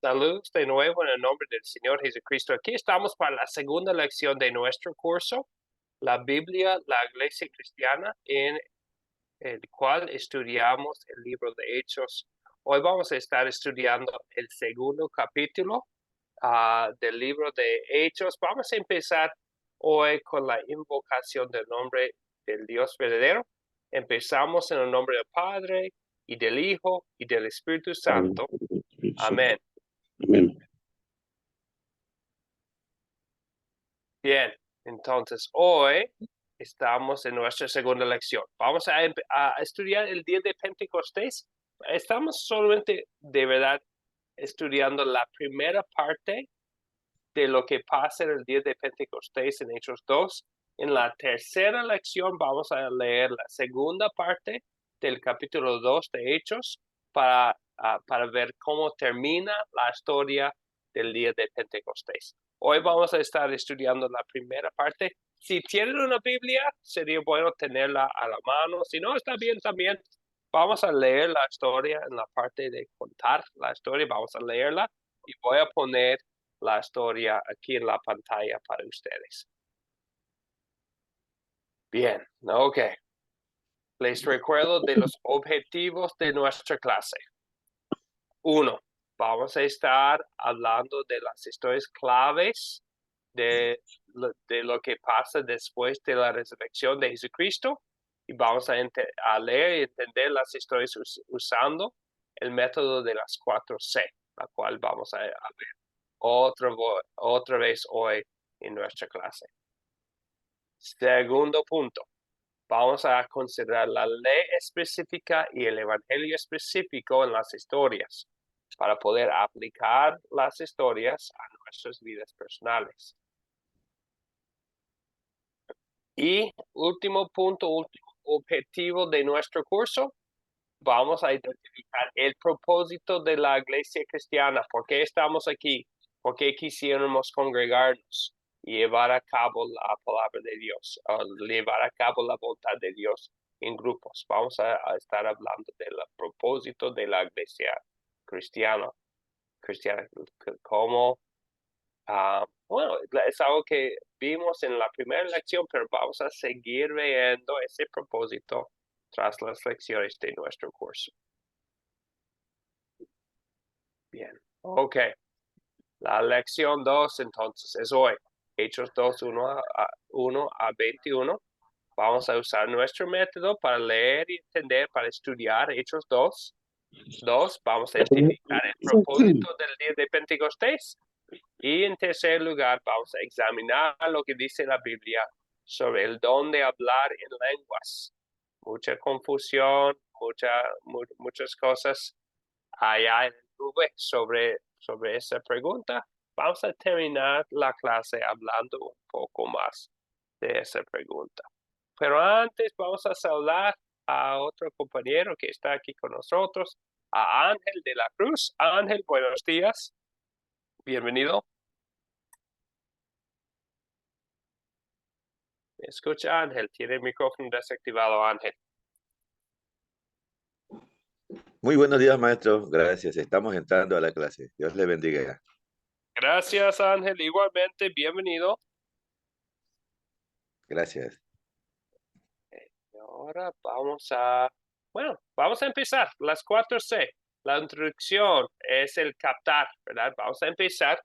Saludos de nuevo en el nombre del Señor Jesucristo. Aquí estamos para la segunda lección de nuestro curso, la Biblia, la Iglesia Cristiana, en el cual estudiamos el libro de Hechos. Hoy vamos a estar estudiando el segundo capítulo del libro de Hechos. Vamos a empezar hoy con la invocación del nombre del Dios verdadero. Empezamos en el nombre del Padre, y del Hijo, y del Espíritu Santo. Amén. Amén. Bien, entonces hoy estamos en nuestra segunda lección. Vamos a estudiar el día de Pentecostés. Estamos solamente de verdad estudiando la primera parte de lo que pasa en el día de Pentecostés en Hechos 2. En la tercera lección vamos a leer la segunda parte del capítulo 2 de Hechos para ver cómo termina la historia del día de Pentecostés. Hoy vamos a estar estudiando la primera parte. Si tienen una Biblia, sería bueno tenerla a la mano. Si no, está bien también. Vamos a leer la historia en la parte de contar la historia. Vamos a leerla y voy a poner la historia aquí en la pantalla para ustedes. Bien, ok. Les recuerdo de los objetivos de nuestra clase. 1. Vamos a estar hablando de las historias claves de lo que pasa después de la resurrección de Jesucristo y vamos a leer y entender las historias usando el método de las 4C, la cual vamos a ver otra vez hoy en nuestra clase. Segundo punto, vamos a considerar la ley específica y el evangelio específico en las historias para poder aplicar las historias a nuestras vidas personales. Y último punto, último objetivo de nuestro curso, vamos a identificar el propósito de la iglesia cristiana. ¿Por qué estamos aquí? ¿Por qué quisiéramos congregarnos y llevar a cabo la palabra de Dios? Llevar a cabo la voluntad de Dios en grupos. Vamos a estar hablando del propósito de la iglesia cristiana. Como, bueno, es algo que vimos en la primera lección, pero vamos a seguir viendo ese propósito tras las lecciones de nuestro curso. Bien, ok. La lección 2 entonces es hoy. Hechos 2, 1 a 21. Vamos a usar nuestro método para leer y entender, para estudiar Hechos 2. 2, vamos a identificar el propósito del día de Pentecostés. Y en tercer lugar, vamos a examinar lo que dice la Biblia sobre el don de hablar en lenguas. Mucha confusión, muchas cosas allá en el nube sobre esa pregunta. Vamos a terminar la clase hablando un poco más de esa pregunta. Pero antes vamos a saludar a otro compañero que está aquí con nosotros, a Ángel de la Cruz. Ángel, buenos días. Bienvenido. ¿Me escucha, Ángel? Tiene el micrófono desactivado, Ángel. Muy buenos días, maestro. Gracias. Estamos entrando a la clase. Dios le bendiga. Gracias, Ángel. Igualmente, bienvenido. Gracias. Y ahora vamos a empezar. Las 4C. La introducción es el captar, ¿verdad? Vamos a empezar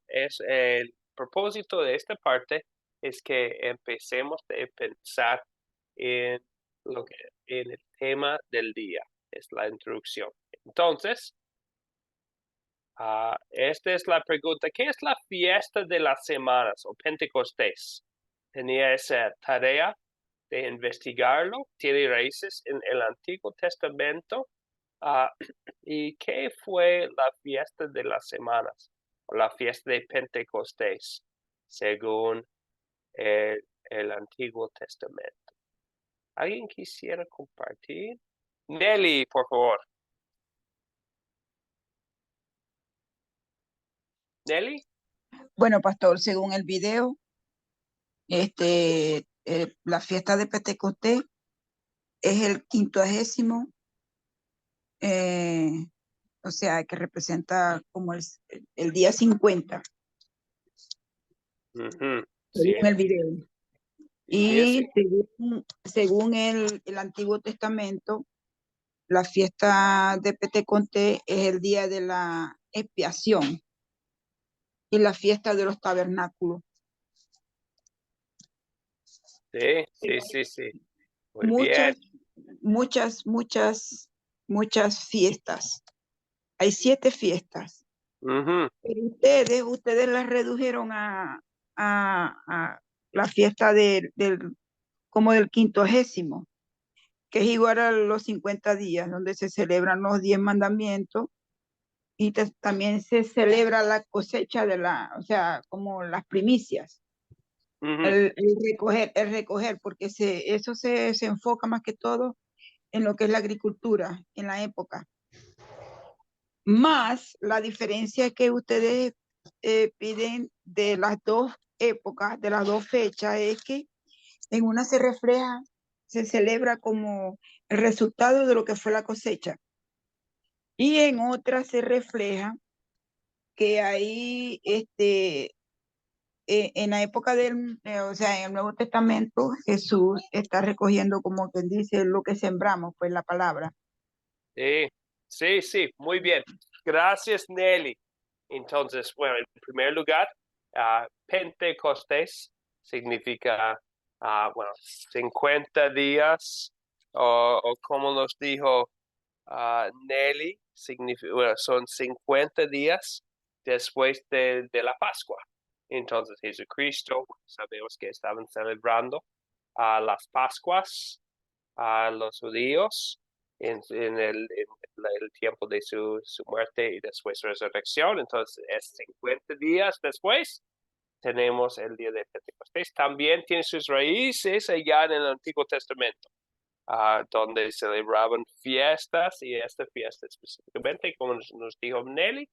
el propósito de esta parte es que empecemos a pensar en el tema del día. Es la introducción. Entonces, esta es la pregunta. ¿Qué es la fiesta de las semanas o Pentecostés? Tenía esa tarea de investigarlo. Tiene raíces en el Antiguo Testamento. ¿Y qué fue la fiesta de las semanas o la fiesta de Pentecostés según el Antiguo Testamento? ¿Alguien quisiera compartir? Nelly, por favor. Nelly. Bueno, pastor, según el video, la fiesta de Pentecostés es el 50º o sea, que representa como el día 50, Ujú, sí, según el video. el día Y según el Antiguo Testamento, la fiesta de Pentecostés es el día de la expiación y la fiesta de los tabernáculos. sí. Muy bien. Muchas, muchas fiestas. Hay 7 fiestas. Ujú, Pero ustedes las redujeron a la fiesta como del 50º, que es igual a los 50 días, donde se celebran los 10 mandamientos y también se celebra la cosecha o sea, como las primicias, ujú. el recoger, porque eso se enfoca más que todo en lo que es la agricultura en la época. Más la diferencia que ustedes piden de las dos épocas, de las dos fechas, es que en una se celebra como el resultado de lo que fue la cosecha. Y en otra se refleja que ahí, en la época o sea, en el Nuevo Testamento, Jesús está recogiendo, como quien dice, lo que sembramos, pues la palabra. Sí, muy bien. Gracias, Nelly. Entonces, bueno, en primer lugar, Pentecostés significa, bueno, 50 días, o como nos dijo Nelly, bueno, son 50 días después de la Pascua. Entonces, Jesucristo, sabemos que estaban celebrando las Pascuas a los judíos en el tiempo de su muerte y después su resurrección. Entonces, es 50 días después. Tenemos el día de Pentecostés. También tiene sus raíces allá en el Antiguo Testamento, donde celebraban fiestas, y esta fiesta específicamente, como nos dijo Nelly,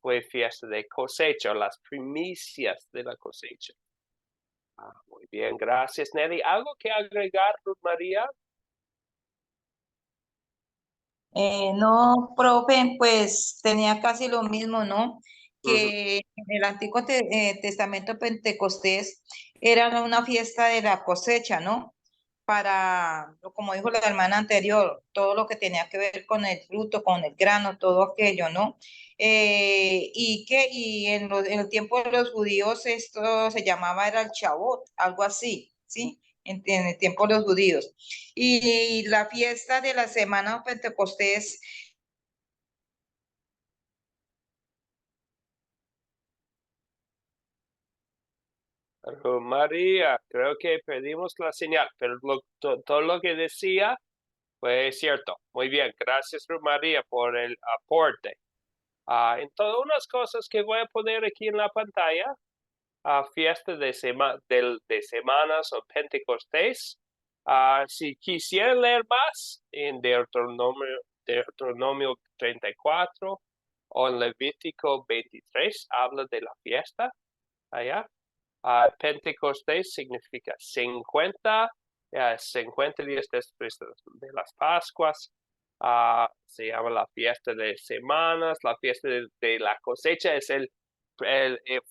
fue fiesta de cosecha, las primicias de la cosecha. Muy bien, gracias, Nelly. ¿Algo que agregar, Ruth María? No, profe, pues tenía casi lo mismo, ¿no? Ujú. Que en el Antiguo Testamento Pentecostés era una fiesta de la cosecha, ¿no? Para, como dijo la hermana anterior, todo lo que tenía que ver con el fruto, con el grano, todo aquello, ¿no? Y en el tiempo de los judíos esto se llamaba, era el Shabbat, algo así, ¿sí? En el tiempo de los judíos. Y la fiesta de la semana Pentecostés. María, creo que perdimos la señal, pero todo lo que decía fue cierto. Muy bien, gracias, Ruth María, por el aporte. Entonces, unas cosas que voy a poner aquí en la pantalla, fiesta de semanas o Pentecostés. Si quisieran leer más en Deuteronomio 34 o en Levítico 23, habla de la fiesta allá. Pentecostés significa 50 días después de las Pascuas. Se llama la fiesta de semanas, la fiesta de la cosecha.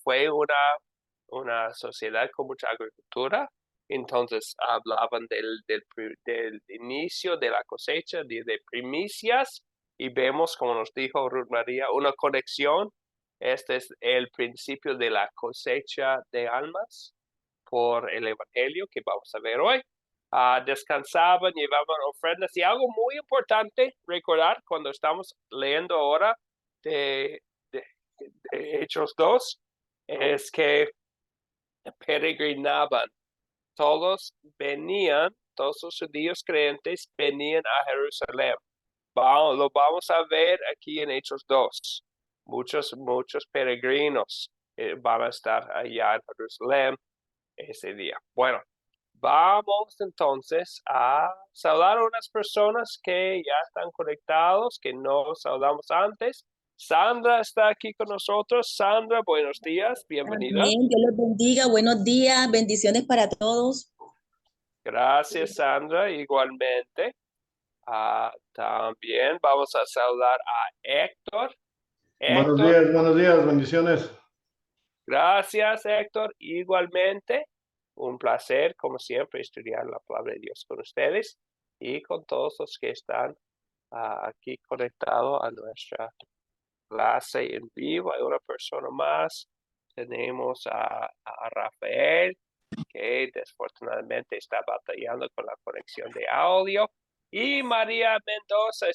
Fue una sociedad con mucha agricultura. Entonces hablaban del inicio de la cosecha, de primicias, y vemos, como nos dijo Ruth María, una conexión. Este es el principio de la cosecha de almas por el Evangelio que vamos a ver hoy. Descansaban, llevaban ofrendas, y algo muy importante recordar cuando estamos leyendo ahora de Hechos 2 es que peregrinaban. Todos los judíos creyentes venían a Jerusalén. Lo vamos a ver aquí en Hechos 2. Muchos peregrinos van a estar allá en Jerusalén ese día. Bueno, vamos entonces a saludar a unas personas que ya están conectados, que no saludamos antes. Sandra está aquí con nosotros. Sandra, buenos días, bienvenida. Amén, Dios los bendiga, buenos días, bendiciones para todos. Gracias, Sandra, igualmente. También vamos a saludar a Héctor. Héctor, Buenos días, bendiciones. gracias, Héctor. Igualmente, un placer, como siempre, estudiar la palabra de Dios con ustedes y con todos los que están aquí conectados a nuestra clase en vivo. Hay una persona más. Tenemos a Rafael, que desafortunadamente está batallando con la conexión de audio. Y María Mendoza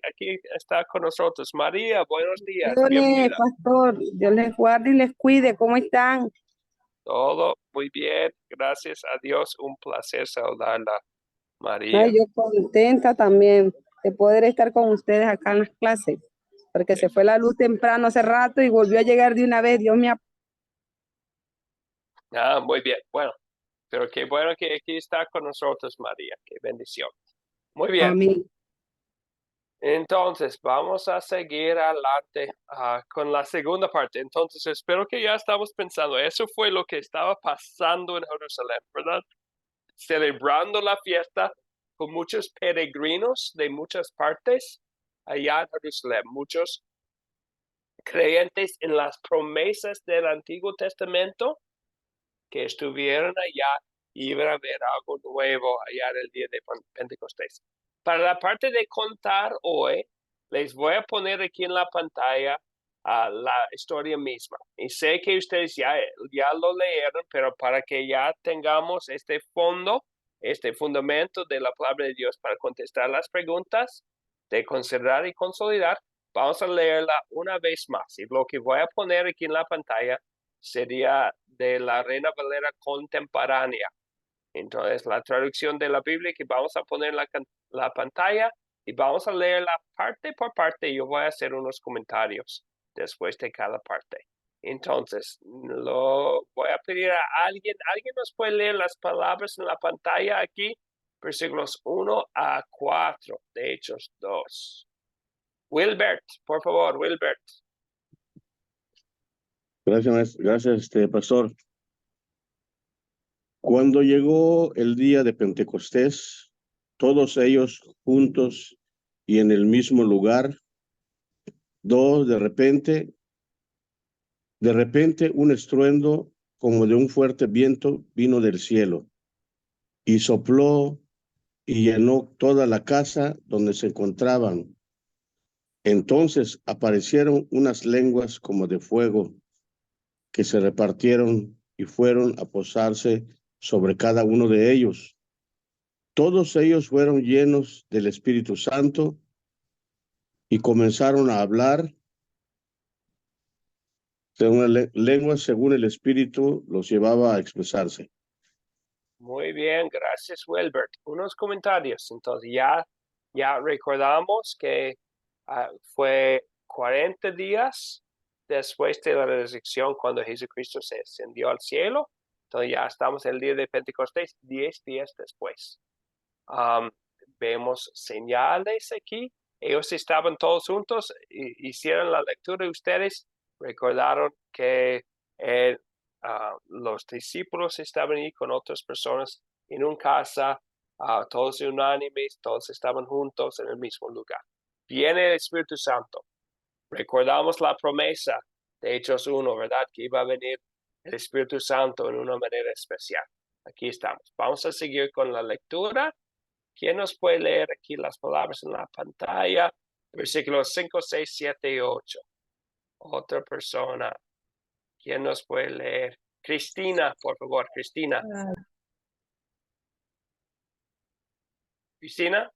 aquí está con nosotros. María, buenos días. Bienvenida. Pastor, Dios les guarde y les cuide. ¿Cómo están? Todo muy bien. Gracias a Dios. Un placer saludarla, María. Ay, yo contenta también de poder estar con ustedes acá en las clases, porque se fue la luz temprano hace rato y volvió a llegar de una vez. Dios me Muy bien. Bueno, pero qué bueno que aquí está con nosotros, María. Qué bendición. Muy bien. Amén. Entonces, vamos a seguir adelante con la segunda parte. Entonces, espero que ya estamos pensando, eso fue lo que estaba pasando en Jerusalén, ¿verdad? Celebrando la fiesta con muchos peregrinos de muchas partes allá en Jerusalén, muchos creyentes en las promesas del Antiguo Testamento que estuvieron allá y iban a ver algo nuevo allá en el día de Pentecostés. Para la parte de contar hoy, les voy a poner aquí en la pantalla la historia misma. Y sé que ustedes ya lo leyeron, pero para que ya tengamos este fundamento de la palabra de Dios para contestar las preguntas, de considerar y consolidar, vamos a leerla una vez más. Y lo que voy a poner aquí en la pantalla sería de la Reina Valera contemporánea. Entonces, la traducción de la Biblia que vamos a poner en la pantalla y vamos a leerla parte por parte. Yo voy a hacer unos comentarios después de cada parte. Entonces, lo voy a pedir a alguien. ¿Alguien nos puede leer las palabras en la pantalla aquí? Versículos 1 a 4 de Hechos 2. Wilbert, por favor, Wilbert. Gracias, pastor. Cuando llegó el día de Pentecostés, todos ellos juntos y en el mismo lugar, de repente un estruendo como de un fuerte viento vino del cielo y sopló y llenó toda la casa donde se encontraban. Entonces aparecieron unas lenguas como de fuego que se repartieron y fueron a posarse sobre cada uno de ellos. Todos ellos fueron llenos del Espíritu Santo y comenzaron a hablar lenguas según el Espíritu los llevaba a expresarse. Muy bien, gracias, Wilbert. Unos comentarios. Entonces, ya recordamos que fue 40 días después de la resurrección cuando Jesucristo se ascendió al cielo. Entonces, ya estamos en el día de Pentecostés, 10 días después. Vemos señales aquí. Ellos estaban todos juntos, hicieron la lectura y ustedes recordaron que los discípulos estaban ahí con otras personas en una casa, todos unánimes, todos estaban juntos en el mismo lugar. Viene el Espíritu Santo. Recordamos la promesa de Hechos 1, ¿verdad? Que iba a venir el Espíritu Santo en una manera especial. Aquí estamos. Vamos a seguir con la lectura. ¿Quién nos puede leer aquí las palabras en la pantalla? Versículos 5, 6, 7 y 8. Otra persona. ¿Quién nos puede leer? Cristina, por favor, Cristina. Cristina.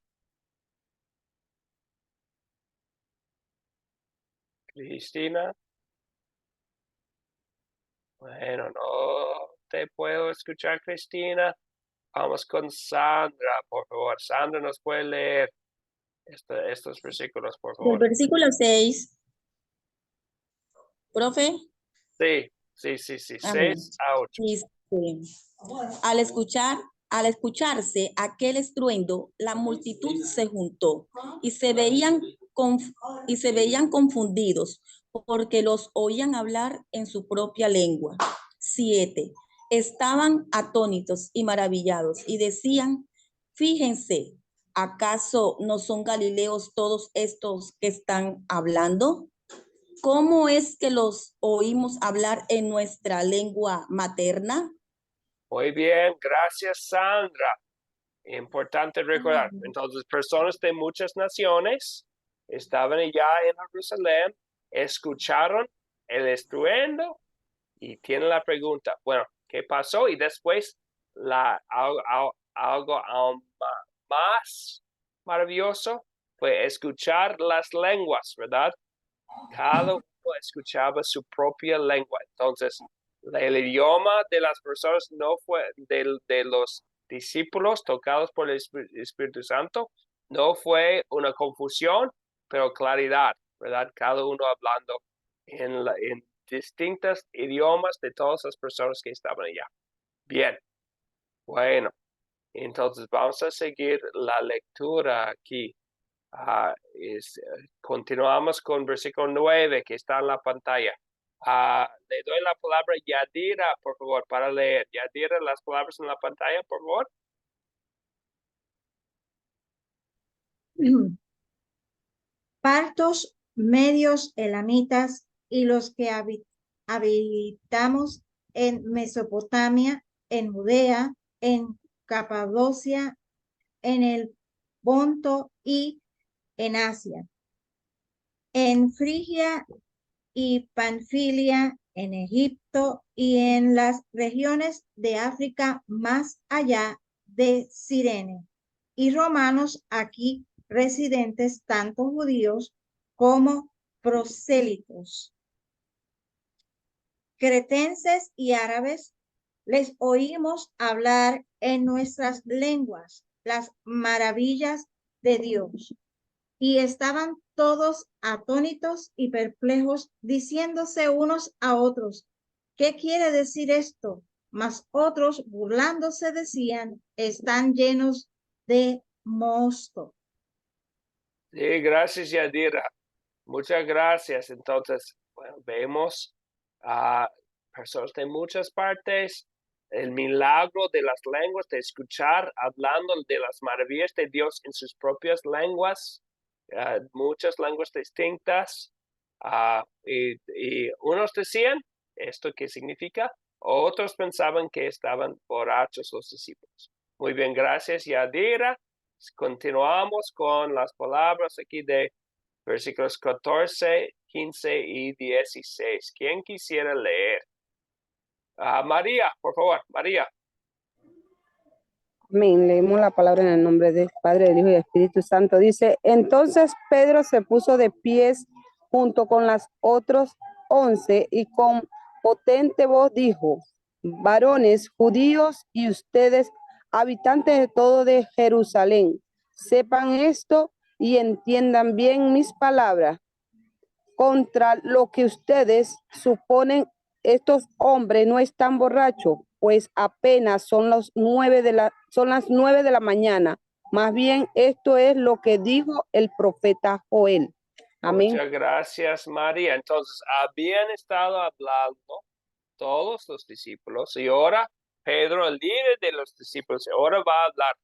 Cristina. Bueno, no te puedo escuchar, Cristina. Vamos con Sandra, por favor. Sandra nos puede leer estos versículos, por favor. Del versículo 6, profe. Sí. 6 a 8. Dice, al escucharse aquel estruendo, la multitud se juntó y se veían confundidos porque los oían hablar en su propia lengua. 7. Estaban atónitos y maravillados y decían, fíjense, ¿Acaso no son galileos todos estos que están hablando? ¿Cómo es que los oímos hablar en nuestra lengua materna? Muy bien, gracias, Sandra. Importante recordar. Entonces, personas de muchas naciones estaban allá en Jerusalén, escucharon el estruendo y tienen la pregunta, bueno, ¿qué pasó? Y después algo aún más maravilloso fue escuchar las lenguas, ¿verdad? Cada uno escuchaba su propia lengua. Entonces, el idioma de las personas no fue de los discípulos tocados por el Espíritu Santo, no fue una confusión, pero claridad, ¿verdad? Cada uno hablando en distintos idiomas de todas las personas que estaban allá. Bien, bueno, entonces vamos a seguir la lectura aquí. Continuamos con versículo 9 que está en la pantalla. Le doy la palabra a Yadira, por favor, para leer. Yadira, las palabras en la pantalla, por favor. Partos, medios, elamitas y los que habitamos en Mesopotamia, en Judea, en Capadocia, en el Ponto y en Asia, en Frigia y Panfilia, en Egipto y en las regiones de África más allá de Cirene, y romanos aquí residentes, tanto judíos como prosélitos, cretenses y árabes, les oímos hablar en nuestras lenguas las maravillas de Dios. Y estaban todos atónitos y perplejos, diciéndose unos a otros, ¿qué quiere decir esto? Mas otros, burlándose, decían, están llenos de mosto. Sí, gracias, Yadira. Muchas gracias. Entonces, bueno, vemos a personas de muchas partes, el milagro de las lenguas, de escuchar hablando de las maravillas de Dios en sus propias lenguas, muchas lenguas distintas. Y unos decían, ¿esto qué significa? Otros pensaban que estaban borrachos los discípulos. Muy bien, gracias, Yadira. Continuamos con las palabras aquí de versículos 14, 15 y 16. ¿Quién quisiera leer? María, por favor, María. Amén. Leemos la palabra en el nombre del Padre, del Hijo y del Espíritu Santo. Dice, entonces Pedro se puso de pies junto con las otros 11 y con potente voz dijo, varones judíos y ustedes, habitantes de todo de Jerusalén, sepan esto y entiendan bien mis palabras. Contra lo que ustedes suponen, estos hombres no están borrachos, pues apenas son las 9 de la mañana. Más bien, esto es lo que dijo el profeta Joel. Amén. Muchas gracias, María. Entonces, habían estado hablando todos los discípulos y ahora Pedro, el líder de los discípulos, ahora va a hablar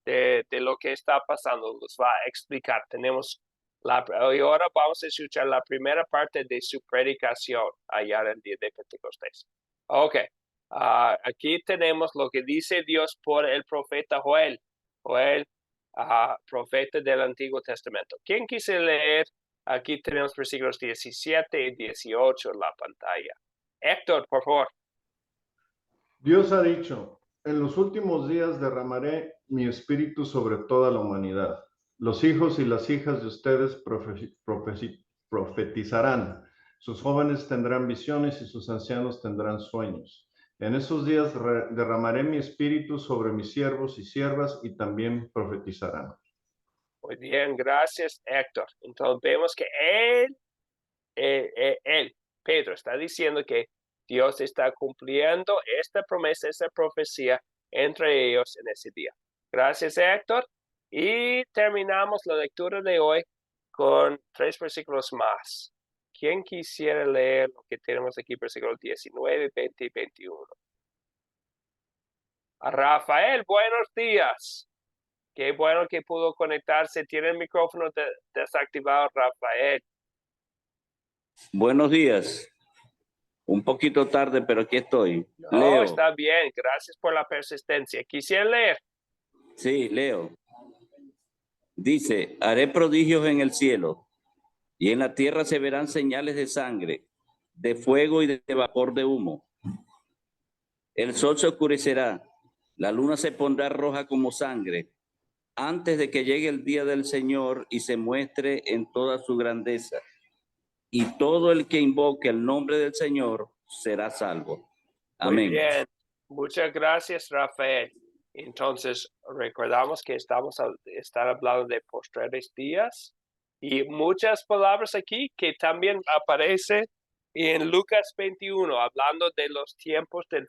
de lo que está pasando, los va a explicar. Y ahora vamos a escuchar la primera parte de su predicación allá el día de Pentecostés. Ok, aquí tenemos lo que dice Dios por el profeta Joel. Joel, profeta del Antiguo Testamento. ¿Quién quise leer? Aquí tenemos versículos 17 y 18 en la pantalla. Héctor, por favor. Dios ha dicho, en los últimos días derramaré mi espíritu sobre toda la humanidad. Los hijos y las hijas de ustedes profetizarán. Sus jóvenes tendrán visiones y sus ancianos tendrán sueños. En esos días derramaré mi espíritu sobre mis siervos y siervas y también profetizarán. Muy bien, gracias, Héctor. Entonces vemos que Pedro, está diciendo que Dios está cumpliendo esta promesa, esta profecía entre ellos en ese día. Gracias, Héctor. Y terminamos la lectura de hoy con 3 versículos más. ¿Quién quisiera leer lo que tenemos aquí, versículos 19, 20 y 21? A Rafael, buenos días. Qué bueno que pudo conectarse. Tiene el micrófono desactivado, Rafael. Buenos días. Un poquito tarde, pero aquí estoy. No, Leo. está bien. Gracias por la persistencia. Quisiera leer. Sí, leo. Dice, haré prodigios en el cielo, y en la tierra se verán señales de sangre, de fuego y de vapor de humo. El sol se oscurecerá, la luna se pondrá roja como sangre, antes de que llegue el día del Señor y se muestre en toda su grandeza. Y todo el que invoque el nombre del Señor será salvo. Amén. Muy bien. Muchas gracias, Rafael. Entonces, recordamos que estamos hablando de postreros días y muchas palabras aquí que también aparecen en Lucas 21, hablando de los tiempos del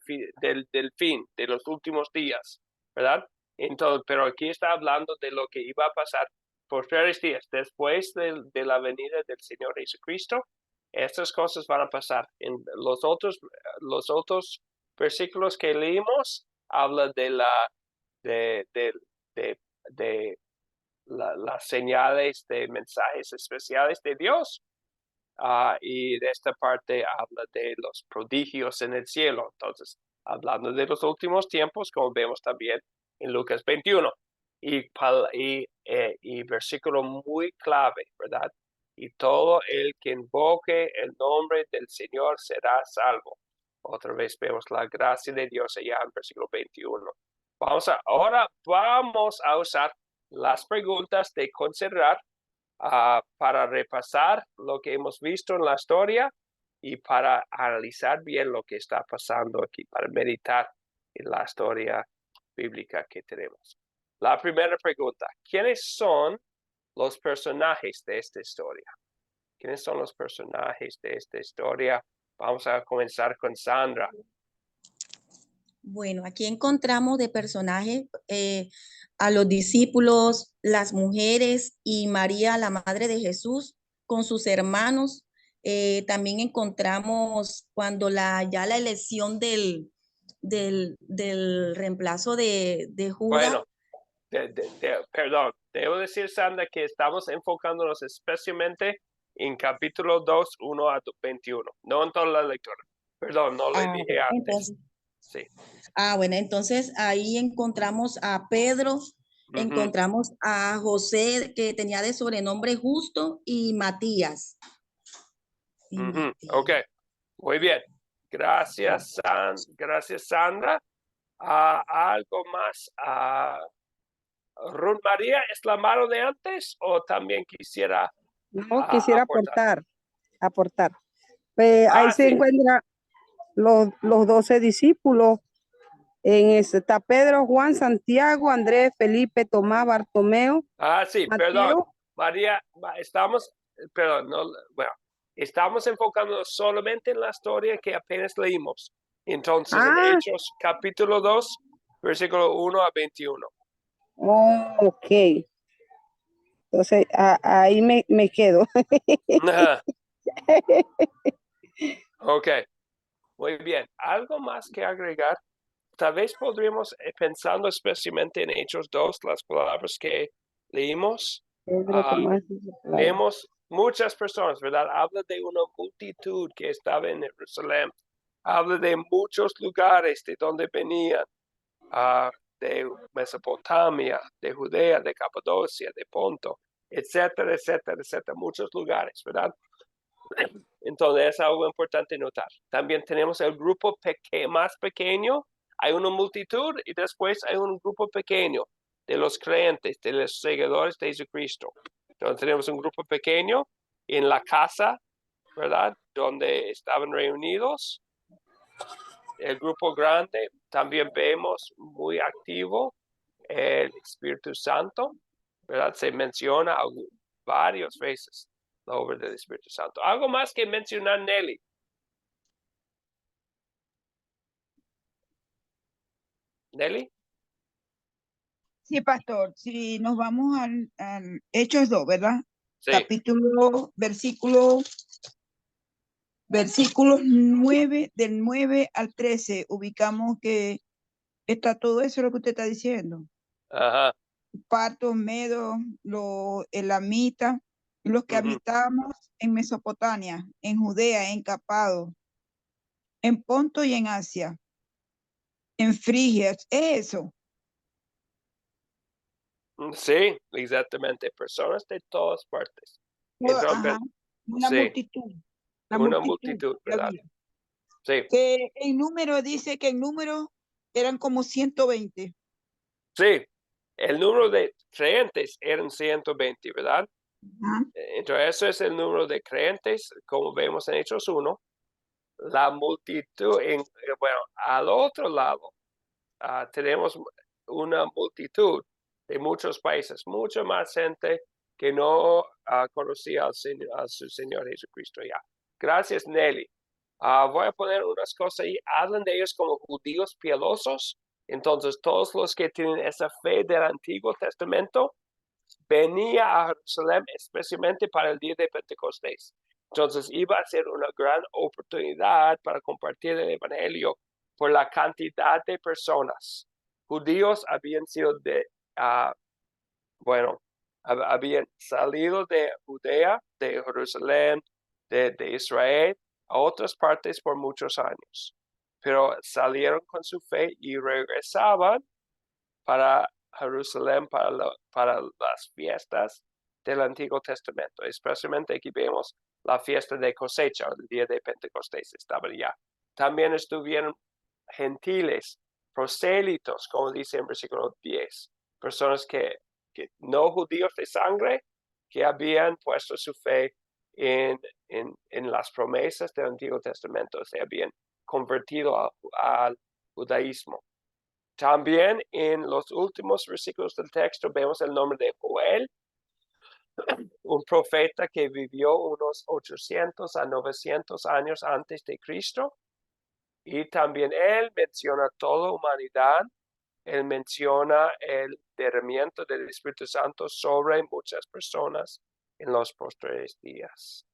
fin, de los últimos días, ¿verdad? Entonces, pero aquí está hablando de lo que iba a pasar postreros días, después de la venida del Señor Jesucristo. Estas cosas van a pasar. En los otros versículos que leímos habla de las señales de mensajes especiales de Dios. Y de esta parte habla de los prodigios en el cielo. Entonces, hablando de los últimos tiempos, como vemos también en Lucas 21. Y versículo muy clave, ¿verdad? Y todo el que invoque el nombre del Señor será salvo. Otra vez vemos la gracia de Dios allá en versículo 21. Ahora vamos a usar las preguntas de considerar para repasar lo que hemos visto en la historia y para analizar bien lo que está pasando aquí, para meditar en la historia bíblica que tenemos. La primera pregunta, ¿quiénes son los personajes de esta historia? ¿Quiénes son los personajes de esta historia? Vamos a comenzar con Sandra. Bueno, aquí encontramos de personajes a los discípulos, las mujeres y María, la madre de Jesús, con sus hermanos. También encontramos cuando ya la elección del reemplazo de Judas. Bueno, perdón, debo decir, Sandra, que estamos enfocándonos especialmente en capítulo 2, 1 a 21, no en toda la lectura. Perdón, no le dije antes. Entonces, sí. Bueno, entonces ahí encontramos a Pedro, encontramos a José, que tenía de sobrenombre Justo, y Matías. Ok, muy bien. Gracias, gracias, Sandra. ¿Algo más? ¿Ruth María es la mano de antes o también quisiera? No, quisiera aportar. Ahí se sí. encuentran los 12 discípulos. En ese está Pedro, Juan, Santiago, Andrés, Felipe, Tomás, Bartomeo. Sí, Mateo. perdón. María, estamos enfocándonos solamente en la historia que apenas leímos. Entonces, en Hechos capítulo 2, versículo 1 a 21. Ok. Entonces, ahí me quedo. Ok, muy bien. ¿Algo más que agregar? Tal vez podríamos, pensando especialmente en Hechos 2, las palabras que leímos, vemos muchas personas, ¿verdad? Habla de una multitud que estaba en Jerusalén. Habla de muchos lugares de donde venían, de Mesopotamia, de Judea, de Capadocia, de Ponto, etcétera, etcétera, etcétera. Muchos lugares, ¿verdad? Entonces es algo importante notar. También tenemos el grupo más pequeño. Hay una multitud y después hay un grupo pequeño de los creyentes, de los seguidores de Jesucristo. Entonces tenemos un grupo pequeño en la casa, ¿verdad? Donde estaban reunidos. El grupo grande también vemos muy activo el Espíritu Santo, ¿verdad? Se menciona varias veces la obra del Espíritu Santo. ¿Algo más que mencionar, Nelly? ¿Nelly? Sí, pastor. Si nos vamos al Hechos 2, ¿verdad? Sí. Capítulo, versículos 9, del 9 al 13, ubicamos que está todo eso lo que usted está diciendo. Ajá. partos, medos, los elamitas, los que Ujú. habitamos en Mesopotamia, en Judea, en Capado, en Ponto y en Asia, en Frigia. Es eso. Sí, exactamente. Personas de todas partes. Ajá, una sí, multitud. La una multitud multitud, que ¿verdad? había. Sí, Que en número dice que en número eran como 120. sí. El número de creyentes eran 120, ¿verdad? Ajá. Entonces, eso es el número de creyentes, como vemos en Hechos 1. La multitud, bueno, al otro lado, tenemos una multitud de muchos países, mucha más gente que no conocía a su Señor Jesucristo ya. Gracias, Nelly. Voy a poner unas cosas ahí. Hablan de ellos como judíos piadosos. Entonces, todos los que tienen esa fe del Antiguo Testamento venía a Jerusalén especialmente para el día de Pentecostés. Entonces, iba a ser una gran oportunidad para compartir el Evangelio por la cantidad de personas. Judíos habían sido habían salido de Judea, de Jerusalén, de Israel, a otras partes por muchos años, pero salieron con su fe y regresaban para Jerusalén, para las fiestas del Antiguo Testamento. Especialmente aquí vemos la fiesta de cosecha, el día de Pentecostés, estaban ya. También estuvieron gentiles, prosélitos, como dice en versículo 10, personas que no judíos de sangre, que habían puesto su fe en las promesas del Antiguo Testamento, se habían convertido al judaísmo. También en los últimos versículos del texto vemos el nombre de Joel, un profeta que vivió unos 800 a 900 años antes de Cristo. Y también él menciona toda humanidad. Él menciona el derramamiento del Espíritu Santo sobre muchas personas en los posteriores días.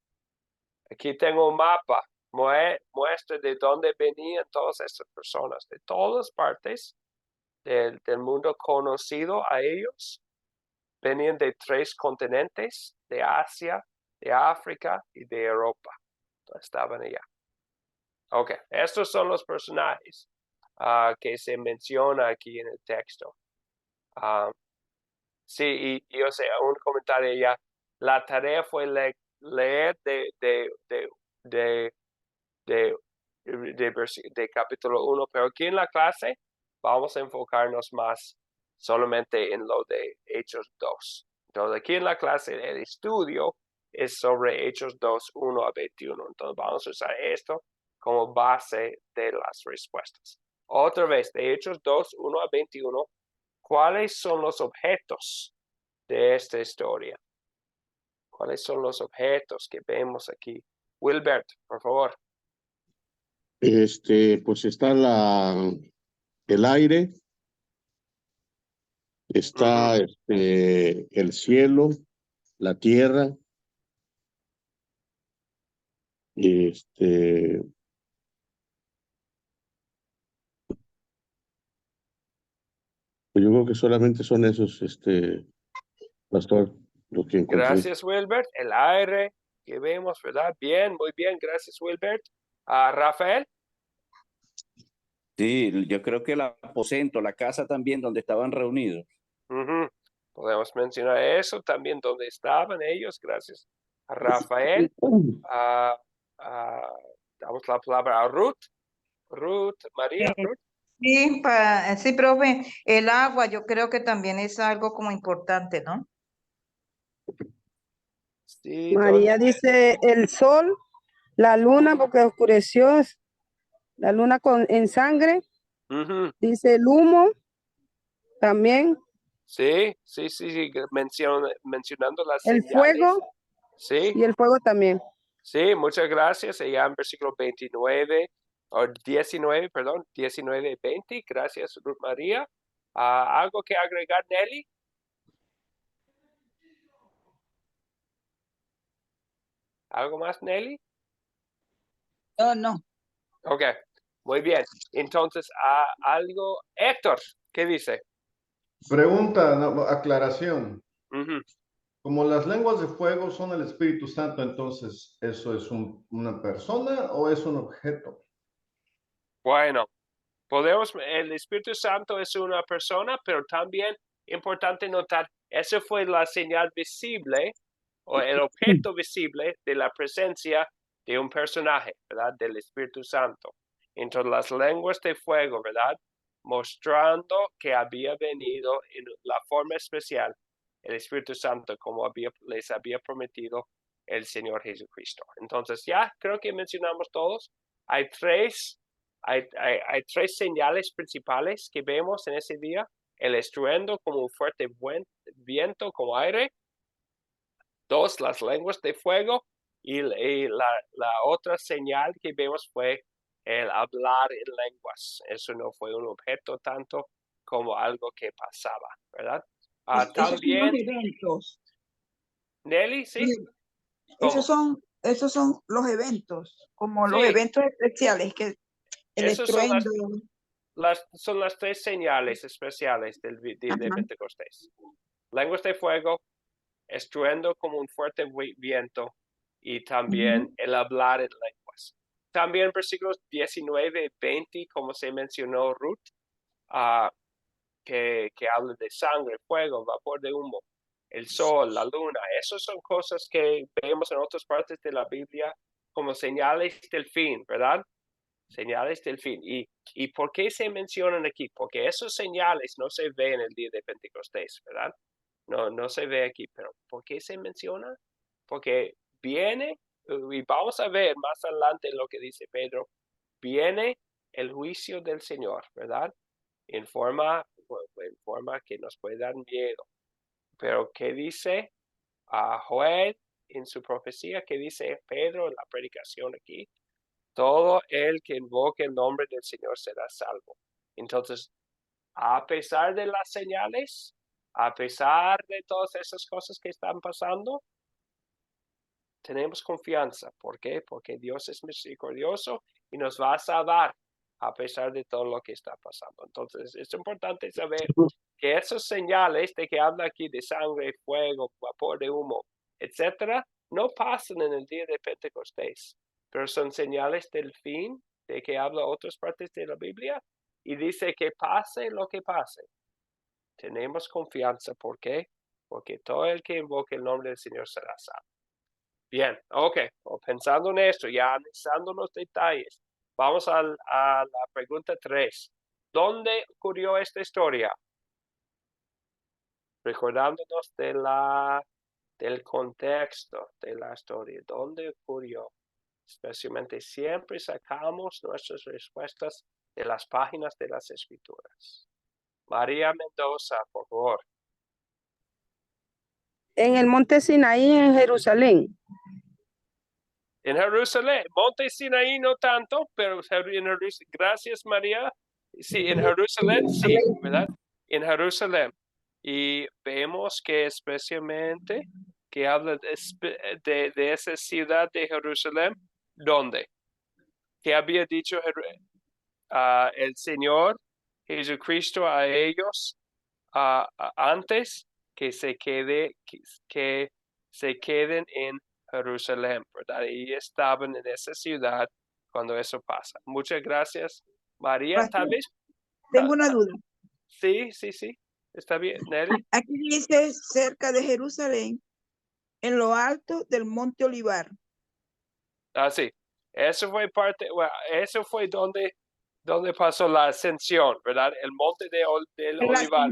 Aquí tengo un mapa, muestra de dónde venían todas estas personas, de todas partes del mundo conocido a ellos. Venían de 3 continentes, de Asia, de África y de Europa. Estaban allá. Ok, estos son los personajes que se menciona aquí en el texto. Sí, y o sea, un comentario ya. La tarea fue leer de capítulo 1, pero aquí en la clase vamos a enfocarnos más solamente en lo de Hechos 2. Entonces, aquí en la clase el estudio es sobre Hechos 2, 1 a 21. Entonces, vamos a usar esto como base de las respuestas. Otra vez, de Hechos 2, 1 a 21, ¿cuáles son los objetos de esta historia? ¿Cuáles son los objetos que vemos aquí? Wilbert, por favor. Pues está el aire, está el cielo, la tierra, pues yo creo que solamente son esos, pastor, lo que encontré. Gracias, Wilbert. El aire que vemos, ¿verdad? Bien, muy bien. Gracias, Wilbert. Rafael. Sí, yo creo que el aposento, la casa también donde estaban reunidos. Podemos mencionar eso también, donde estaban ellos. Gracias a Rafael. Damos la palabra a Ruth. María. Ruth. Sí, sí, profe, el agua yo creo que también es algo como importante, ¿no? Sí, María dice el sol, la luna, porque oscureció la luna en sangre. Dice el humo también. Sí, mencionando las el señales. Fuego. Sí. Y el fuego también. Sí, muchas gracias. Allá en versículo 19, o 19, perdón, 19 y 20. Gracias, Ruth María. ¿Algo que agregar, Nelly? ¿Algo más, Nelly? No. Ok, muy bien. Entonces, algo, Héctor, ¿qué dice? Pregunta, no, aclaración. Ujú. Como las lenguas de fuego son el Espíritu Santo, entonces, ¿eso es una persona o es un objeto? Bueno, el Espíritu Santo es una persona, pero también importante notar, esa fue la señal visible o el objeto visible de la presencia de un personaje, ¿verdad? Del Espíritu Santo. Entonces las lenguas de fuego, ¿verdad? Mostrando que había venido en la forma especial el Espíritu Santo como les había prometido el Señor Jesucristo. Entonces ya creo que mencionamos todos. Hay tres señales principales que vemos en ese día. El estruendo como un fuerte viento, como aire. 2, las lenguas de fuego. Y la otra señal que vemos fue el hablar en lenguas. Eso no fue un objeto tanto como algo que pasaba, ¿verdad? Esos También, son los eventos. Nelly, ¿sí? Esos son los eventos, como los Sí. eventos especiales, que el Esos estruendo. son las tres señales especiales del día de Pentecostés. Lenguas de fuego, estruendo como un fuerte viento y también el hablar en lenguas. También versículos 19 y 20, como se mencionó Ruth, que habla de sangre, fuego, vapor de humo, el sol, la luna. Esas son cosas que vemos en otras partes de la Biblia como señales del fin, ¿verdad? Señales del fin. ¿Y por qué se mencionan aquí? Porque esos señales no se ven el día de Pentecostés, ¿verdad? No se ve aquí, pero ¿por qué se menciona? Porque viene, y vamos a ver más adelante lo que dice Pedro, viene el juicio del Señor, ¿verdad? En forma que nos puede dar miedo. Pero ¿qué dice Joel en su profecía? ¿Qué dice Pedro en la predicación aquí? Todo el que invoque el nombre del Señor será salvo. Entonces, a pesar de las señales, a pesar de todas esas cosas que están pasando, tenemos confianza. ¿Por qué? Porque Dios es misericordioso y nos va a salvar a pesar de todo lo que está pasando. Entonces, es importante saber que esos señales de que habla aquí de sangre, fuego, vapor de humo, etcétera, no pasan en el día de Pentecostés, pero son señales del fin de que habla otras partes de la Biblia y dice que pase lo que pase. Tenemos confianza. ¿Por qué? Porque todo el que invoque el nombre del Señor será salvo. Bien, ok. Pensando en esto, ya analizando los detalles, vamos a la pregunta 3. ¿Dónde ocurrió esta historia? Recordándonos del contexto de la historia. ¿Dónde ocurrió? Especialmente siempre sacamos nuestras respuestas de las páginas de las Escrituras. María Mendoza, por favor. En el monte Sinaí, en Jerusalén. En Jerusalén, Monte Sinaí no tanto, pero en Jerusalén, gracias María. Sí, en Jerusalén, sí, ¿verdad? En Jerusalén. Y vemos que especialmente que habla de esa ciudad de Jerusalén, ¿dónde? Que había dicho el Señor Jesucristo a ellos antes que se queden en Jerusalén, ¿verdad? Y estaban en esa ciudad cuando eso pasa. Muchas gracias, María. Tal vez. Tengo una duda. Sí. Está bien, Nelly. Aquí dice cerca de Jerusalén, en lo alto del monte Olivar. Sí. Eso fue eso fue donde pasó la ascensión, ¿verdad? El monte del Olivar.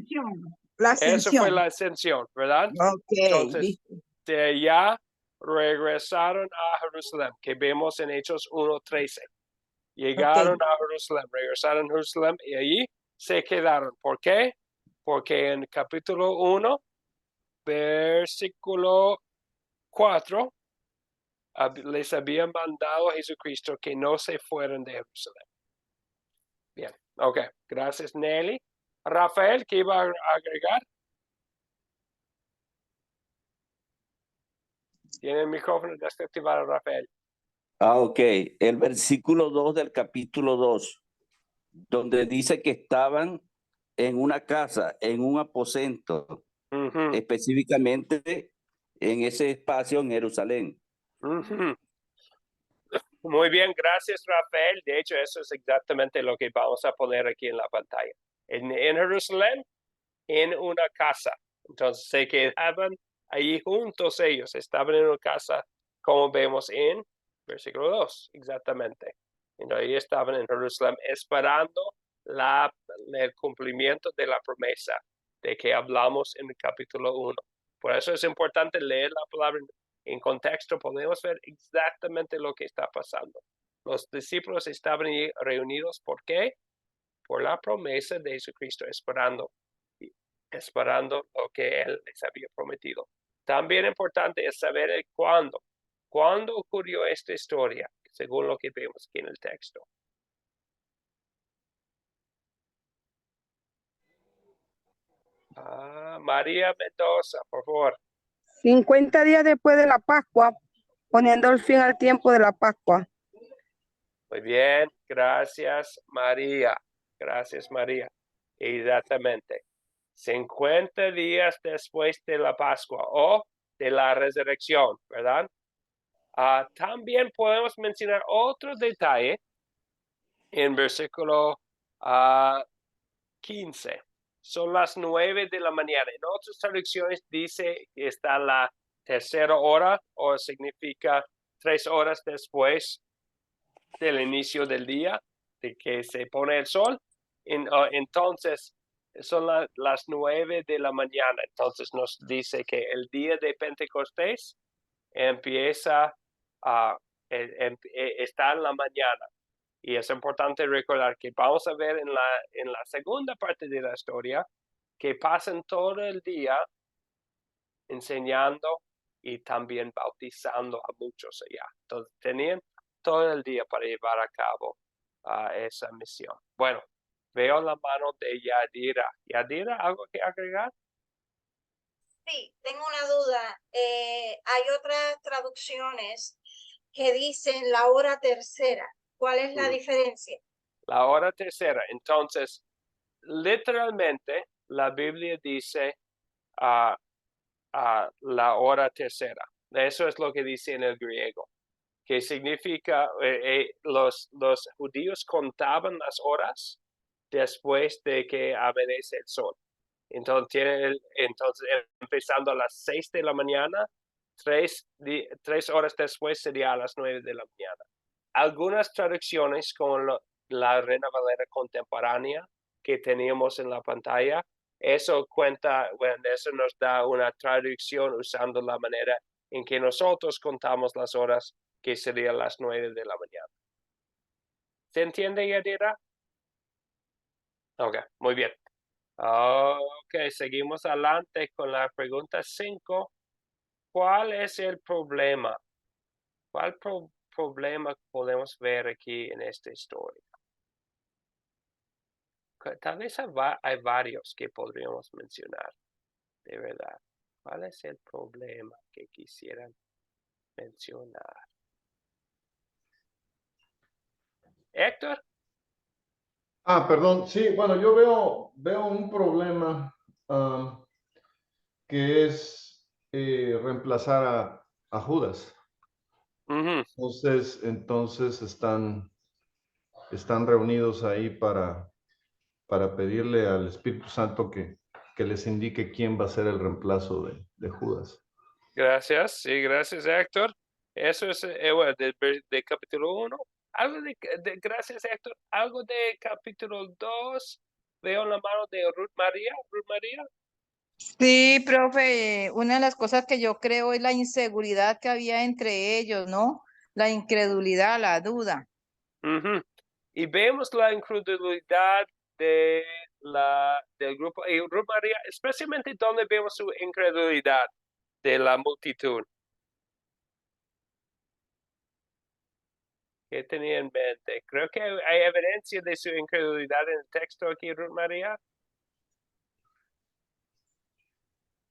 La ascensión. Eso fue la ascensión, ¿verdad? Okay, entonces, listo. de allá regresaron a Jerusalén, que vemos en Hechos 1:13. Llegaron a Jerusalén, regresaron a Jerusalén y allí se quedaron. ¿Por qué? Porque en capítulo 1, versículo 4, les habían mandado a Jesucristo que no se fueran de Jerusalén. Bien, ok. Gracias, Nelly. Rafael, ¿qué iba a agregar? Tiene el micrófono desactivado, Rafael. Ok. El versículo 2 del capítulo 2, donde dice que estaban en una casa, en un aposento, Ujú, específicamente en ese espacio en Jerusalén. ujú. Muy bien, gracias Rafael. De hecho, eso es exactamente lo que vamos a poner aquí en la pantalla. En Jerusalén, en una casa. Entonces se quedaban allí juntos ellos, estaban en una casa, como vemos en versículo 2, exactamente. Entonces ahí estaban en Jerusalén esperando el cumplimiento de la promesa de que hablamos en el capítulo 1. Por eso es importante leer la palabra en contexto, podemos ver exactamente lo que está pasando. Los discípulos estaban reunidos, ¿por qué? Por la promesa de Jesucristo, esperando lo que Él les había prometido. También importante es saber el cuándo. ¿Cuándo ocurrió esta historia? Según lo que vemos aquí en el texto. María Mendoza, por favor. 50 días después de la Pascua, poniendo el fin al tiempo de la Pascua. Muy bien, gracias María. Gracias María. Exactamente. 50 días después de la Pascua o de la resurrección, ¿verdad? También podemos mencionar otro detalle en versículo 15. Son las 9 de la mañana. En otras traducciones dice que está la tercera hora, o significa 3 horas después del inicio del día, de que se pone el sol. Entonces, son las 9 de la mañana. Entonces nos dice que el día de Pentecostés empieza, está en la mañana. Y es importante recordar que vamos a ver en la segunda parte de la historia que pasan todo el día enseñando y también bautizando a muchos allá. Entonces tenían todo el día para llevar a cabo esa misión. Bueno, veo la mano de Yadira. Yadira, ¿algo que agregar? Sí, tengo una duda. Hay otras traducciones que dicen la hora tercera. ¿Cuál es la diferencia? La hora tercera. Entonces, literalmente, la Biblia dice la hora tercera. Eso es lo que dice en el griego, que significa los judíos contaban las horas después de que amanece el sol. Entonces, empezando a las 6 de la mañana, 3 horas después sería a las 9 de la mañana. Algunas traducciones, como la Reina Valera contemporánea que teníamos en la pantalla, eso nos da una traducción usando la manera en que nosotros contamos las horas, que serían las 9 de la mañana. ¿Se entiende, Yadira? Ok, muy bien. Ok, seguimos adelante con la pregunta 5. ¿Cuál es el problema? ¿Cuál problema podemos ver aquí en esta historia? Tal vez hay varios que podríamos mencionar, de verdad. ¿Cuál es el problema que quisieran mencionar? Héctor. Perdón, sí, bueno, yo veo un problema que es reemplazar a Judas. Entonces están reunidos ahí para pedirle al Espíritu Santo que les indique quién va a ser el reemplazo de Judas. Gracias, sí, gracias Héctor. Eso es bueno, de capítulo 1. Algo gracias Héctor. Algo de capítulo 2. Veo la mano de Ruth María. Ruth María. Sí, profe, una de las cosas que yo creo es la inseguridad que había entre ellos, ¿no? La incredulidad, la duda. Y vemos la incredulidad del grupo. Y Ruth María, especialmente donde vemos su incredulidad de la multitud. ¿Qué tenía en mente? Creo que hay evidencia de su incredulidad en el texto aquí, Ruth María.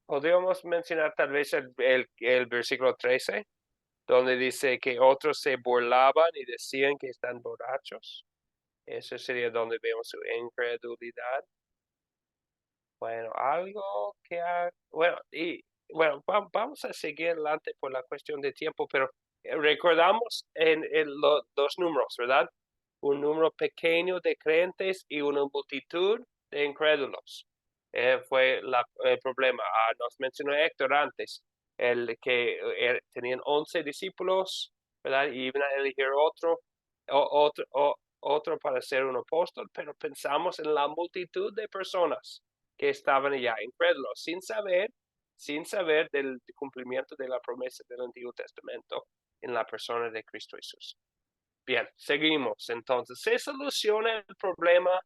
Podríamos mencionar tal vez el versículo 13, donde dice que otros se burlaban y decían que están borrachos. Eso sería donde vemos su incredulidad. Bueno, algo que bueno, vamos a seguir adelante por la cuestión de tiempo, pero recordamos en los números, ¿verdad? Un número pequeño de creyentes y una multitud de incrédulos. Fue el problema. Nos mencionó Héctor antes, el que tenían 11 discípulos, ¿verdad? Y iban a elegir otro para ser un apóstol, pero pensamos en la multitud de personas que estaban allá incrédulos, sin saber del cumplimiento de la promesa del Antiguo Testamento en la persona de Cristo Jesús. Bien, seguimos. Entonces, se soluciona el problema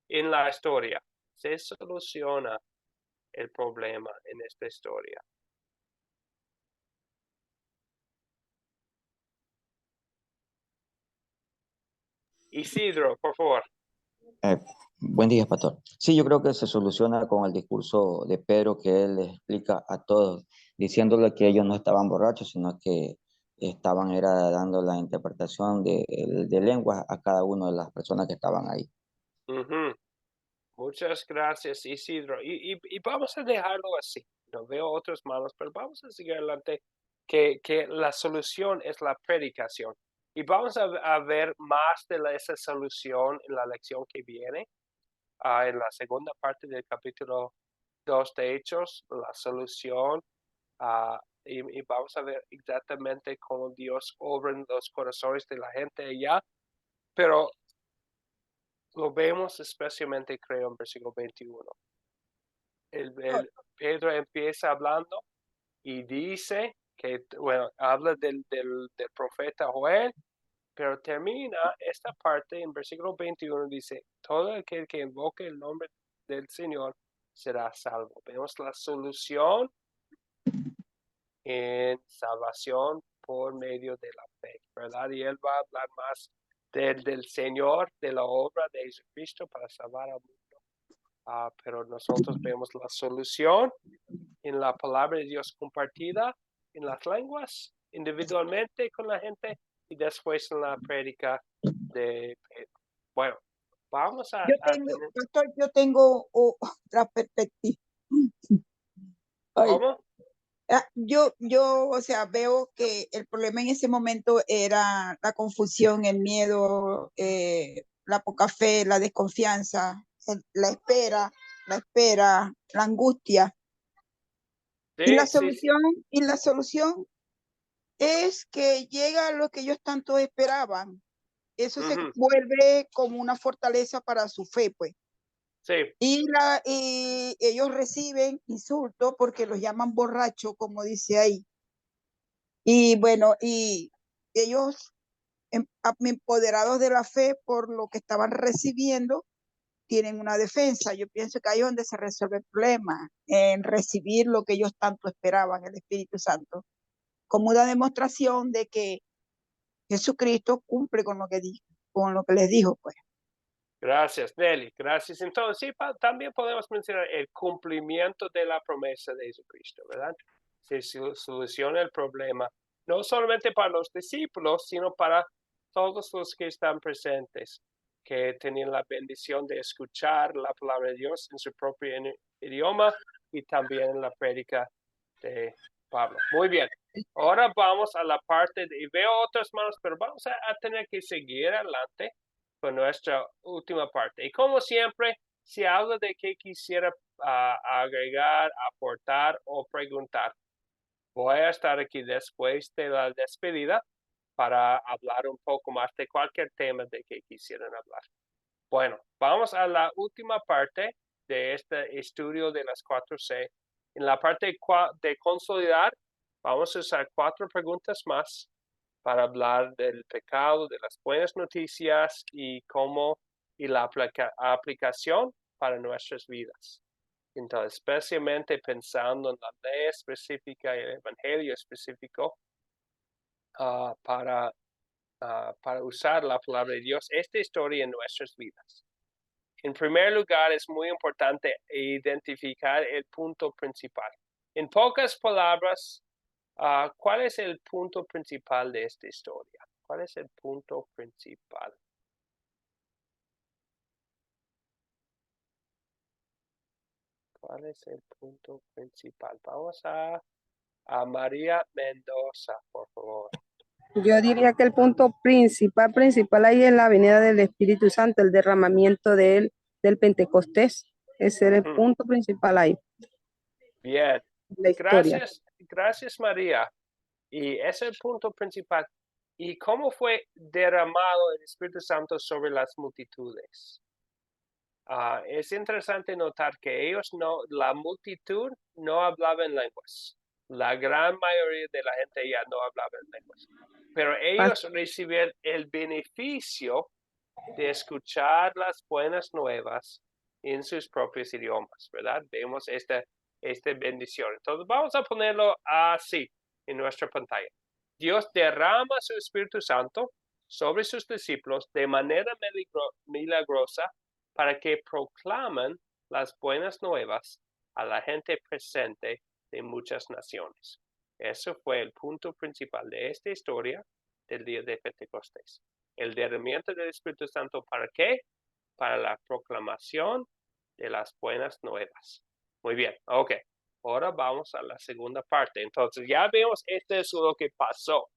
en la historia. Se soluciona el problema en esta historia. Isidro, por favor. Buen día, pastor. Sí, yo creo que se soluciona con el discurso de Pedro, que él le explica a todos, diciéndole que ellos no estaban borrachos, sino que era dando la interpretación de lenguas a cada una de las personas que estaban ahí. Muchas gracias, Isidro. Y vamos a dejarlo así. No veo otras manos, pero vamos a seguir adelante, que la solución es la predicación. Y vamos a ver más de esa solución en la lección que viene, en la segunda parte del capítulo 2 de Hechos, la solución, y vamos a ver exactamente cómo Dios obra en los corazones de la gente allá, pero lo vemos especialmente, creo, en versículo 21. Pedro empieza hablando y dice que, bueno, habla del profeta Joel, pero termina esta parte en versículo 21, dice, todo aquel que invoque el nombre del Señor será salvo. Vemos la solución en salvación por medio de la fe, ¿verdad? Y él va a hablar más del Señor, de la obra de Jesucristo para salvar al mundo. Pero nosotros vemos la solución en la palabra de Dios compartida en las lenguas, individualmente con la gente, y después en la prédica de Pedro. Bueno, vamos a tener... Pastor, yo tengo otra perspectiva. ¿Cómo? Yo, o sea, veo que el problema en ese momento era la confusión, el miedo, la poca fe, la desconfianza, la espera, la angustia. Y la solución es que llega lo que ellos tanto esperaban. Eso se vuelve como una fortaleza para su fe, pues. Sí. Y ellos reciben insultos porque los llaman borrachos, como dice ahí. Y bueno, y ellos, empoderados de la fe por lo que estaban recibiendo, tienen una defensa. Yo pienso que ahí es donde se resuelve el problema, en recibir lo que ellos tanto esperaban, el Espíritu Santo, como una demostración de que Jesucristo cumple con lo que dijo, con lo que les dijo, pues. Gracias, Nelly. Gracias. Entonces, sí, también podemos mencionar el cumplimiento de la promesa de Jesucristo, ¿verdad? Se soluciona el problema, no solamente para los discípulos, sino para todos los que están presentes, que tenían la bendición de escuchar la palabra de Dios en su propio idioma y también en la prédica de Pablo. Muy bien. Ahora vamos a la parte y veo otras manos, pero vamos a tener que seguir adelante con nuestra última parte. Y como siempre, si habla de que quisiera agregar, aportar o preguntar, voy a estar aquí después de la despedida para hablar un poco más de cualquier tema de que quisieran hablar. Bueno, vamos a la última parte de este estudio de las 4C. En la parte de consolidar, vamos a usar 4 preguntas más para hablar del pecado, de las buenas noticias y cómo y la aplicación para nuestras vidas. Entonces, especialmente pensando en la ley específica y el evangelio específico para usar la palabra de Dios, esta historia en nuestras vidas. En primer lugar, es muy importante identificar el punto principal. En pocas palabras, ¿cuál es el punto principal de esta historia? ¿Cuál es el punto principal? ¿Cuál es el punto principal? Vamos a María Mendoza, por favor. Yo diría que el punto principal ahí es la venida del Espíritu Santo, el derramamiento de él, del Pentecostés. Ese era el punto principal ahí, Bien. la historia. Gracias María. Y ese es el punto principal. ¿Y cómo fue derramado el Espíritu Santo sobre las multitudes? Es interesante notar que la multitud no hablaba en lenguas. La gran mayoría de la gente ya no hablaba en lenguas. Pero ellos recibieron el beneficio de escuchar las buenas nuevas en sus propios idiomas, ¿verdad? Vemos esta bendición. Entonces vamos a ponerlo así en nuestra pantalla. Dios derrama su Espíritu Santo sobre sus discípulos de manera milagrosa para que proclamen las buenas nuevas a la gente presente de muchas naciones. Eso fue el punto principal de esta historia del día de Pentecostés. El derramamiento del Espíritu Santo, ¿para qué? Para la proclamación de las buenas nuevas. Muy bien, ok. Ahora vamos a la segunda parte. Entonces ya vemos esto es lo que pasó,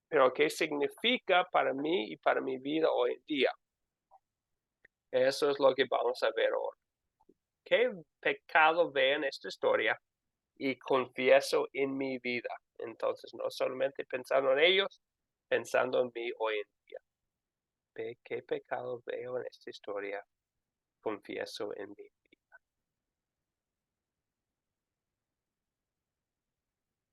pero ¿qué significa para mí y para mi vida hoy en día? Eso es lo que vamos a ver ahora. ¿Qué pecado veo en esta historia y confieso en mi vida? Entonces, no solamente pensando en ellos, pensando en mí hoy en día. ¿Qué pecado veo en esta historia? Confieso en mi vida.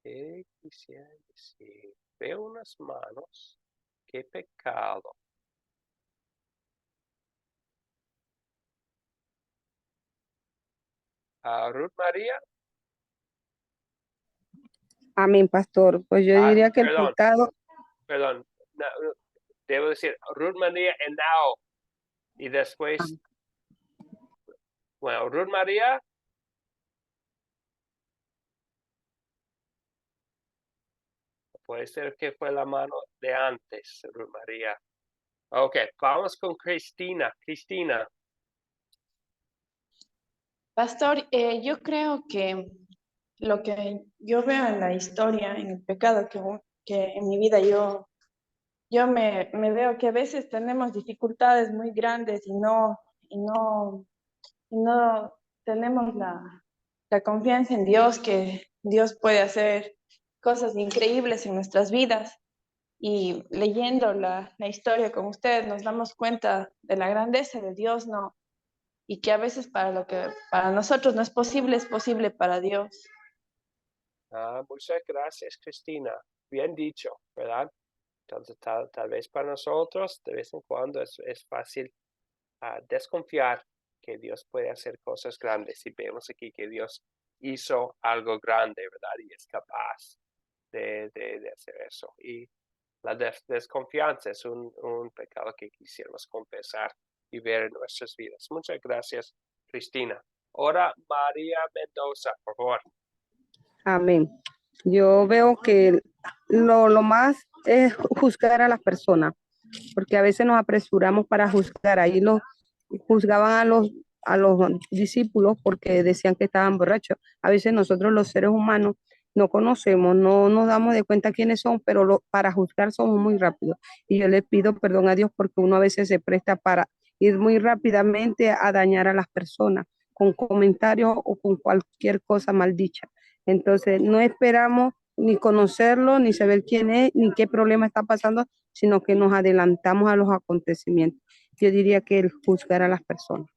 ¿Qué quisiera decir? Veo unas manos. ¿Qué pecado? Ruth María. Amén, pastor. Pues yo diría que el pecado. Perdón. No, debo decir Ruth María and now. Y después. Bueno, Ruth María. Puede ser que fue la mano de antes, Ruth María. Ok, vamos con Cristina. Cristina. Pastor, yo creo que lo que yo veo en la historia, en el pecado que en mi vida yo me veo que a veces tenemos dificultades muy grandes y no tenemos la confianza en Dios, que Dios puede hacer cosas increíbles en nuestras vidas. Y leyendo la historia con ustedes nos damos cuenta de la grandeza de Dios, ¿no? Y que a veces para lo que para nosotros no es posible para Dios. Muchas gracias, Cristina. Bien dicho, ¿verdad? Entonces, tal vez para nosotros, de vez en cuando, es fácil desconfiar que Dios puede hacer cosas grandes. Y vemos aquí que Dios hizo algo grande, ¿verdad? Y es capaz de hacer eso. Y la desconfianza es un pecado que quisiéramos confesar y ver en nuestras vidas. Muchas gracias, Cristina. Ahora, María Mendoza, por favor. Amén. Yo veo que lo más es juzgar a las personas, porque a veces nos apresuramos para juzgar. Ahí juzgaban a los discípulos porque decían que estaban borrachos. A veces nosotros los seres humanos no conocemos, no nos damos de cuenta quiénes son, pero para juzgar somos muy rápidos. Y yo le pido perdón a Dios porque uno a veces se presta para ir muy rápidamente a dañar a las personas con comentarios o con cualquier cosa mal dicha. Entonces, no esperamos ni conocerlo, ni saber quién es, ni qué problema está pasando, sino que nos adelantamos a los acontecimientos. Yo diría que el juzgar a las personas.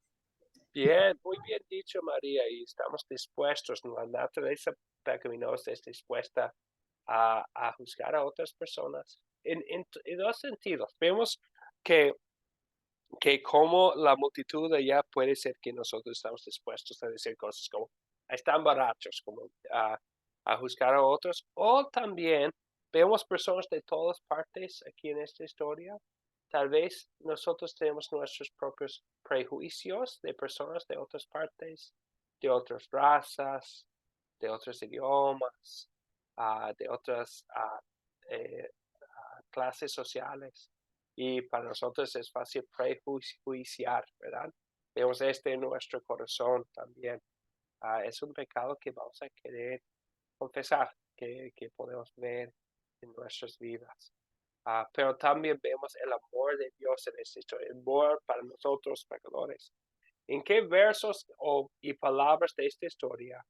Bien, muy bien dicho, María, y estamos dispuestos, la naturaleza pecaminosa es dispuesta a juzgar a otras personas en dos sentidos. Vemos que como la multitud allá puede ser que nosotros estamos dispuestos a decir cosas como están borrachos, como a juzgar a otros, o también vemos personas de todas partes aquí en esta historia. Tal vez nosotros tenemos nuestros propios prejuicios de personas de otras partes, de otras razas, de otros idiomas, de otras clases sociales. Y para nosotros es fácil prejuiciar, ¿verdad? Vemos en nuestro corazón también. Es un pecado que vamos a querer confesar, que podemos ver en nuestras vidas. Pero también vemos el amor de Dios en esta historia, el amor para nosotros pecadores. ¿En qué versos y palabras de esta historia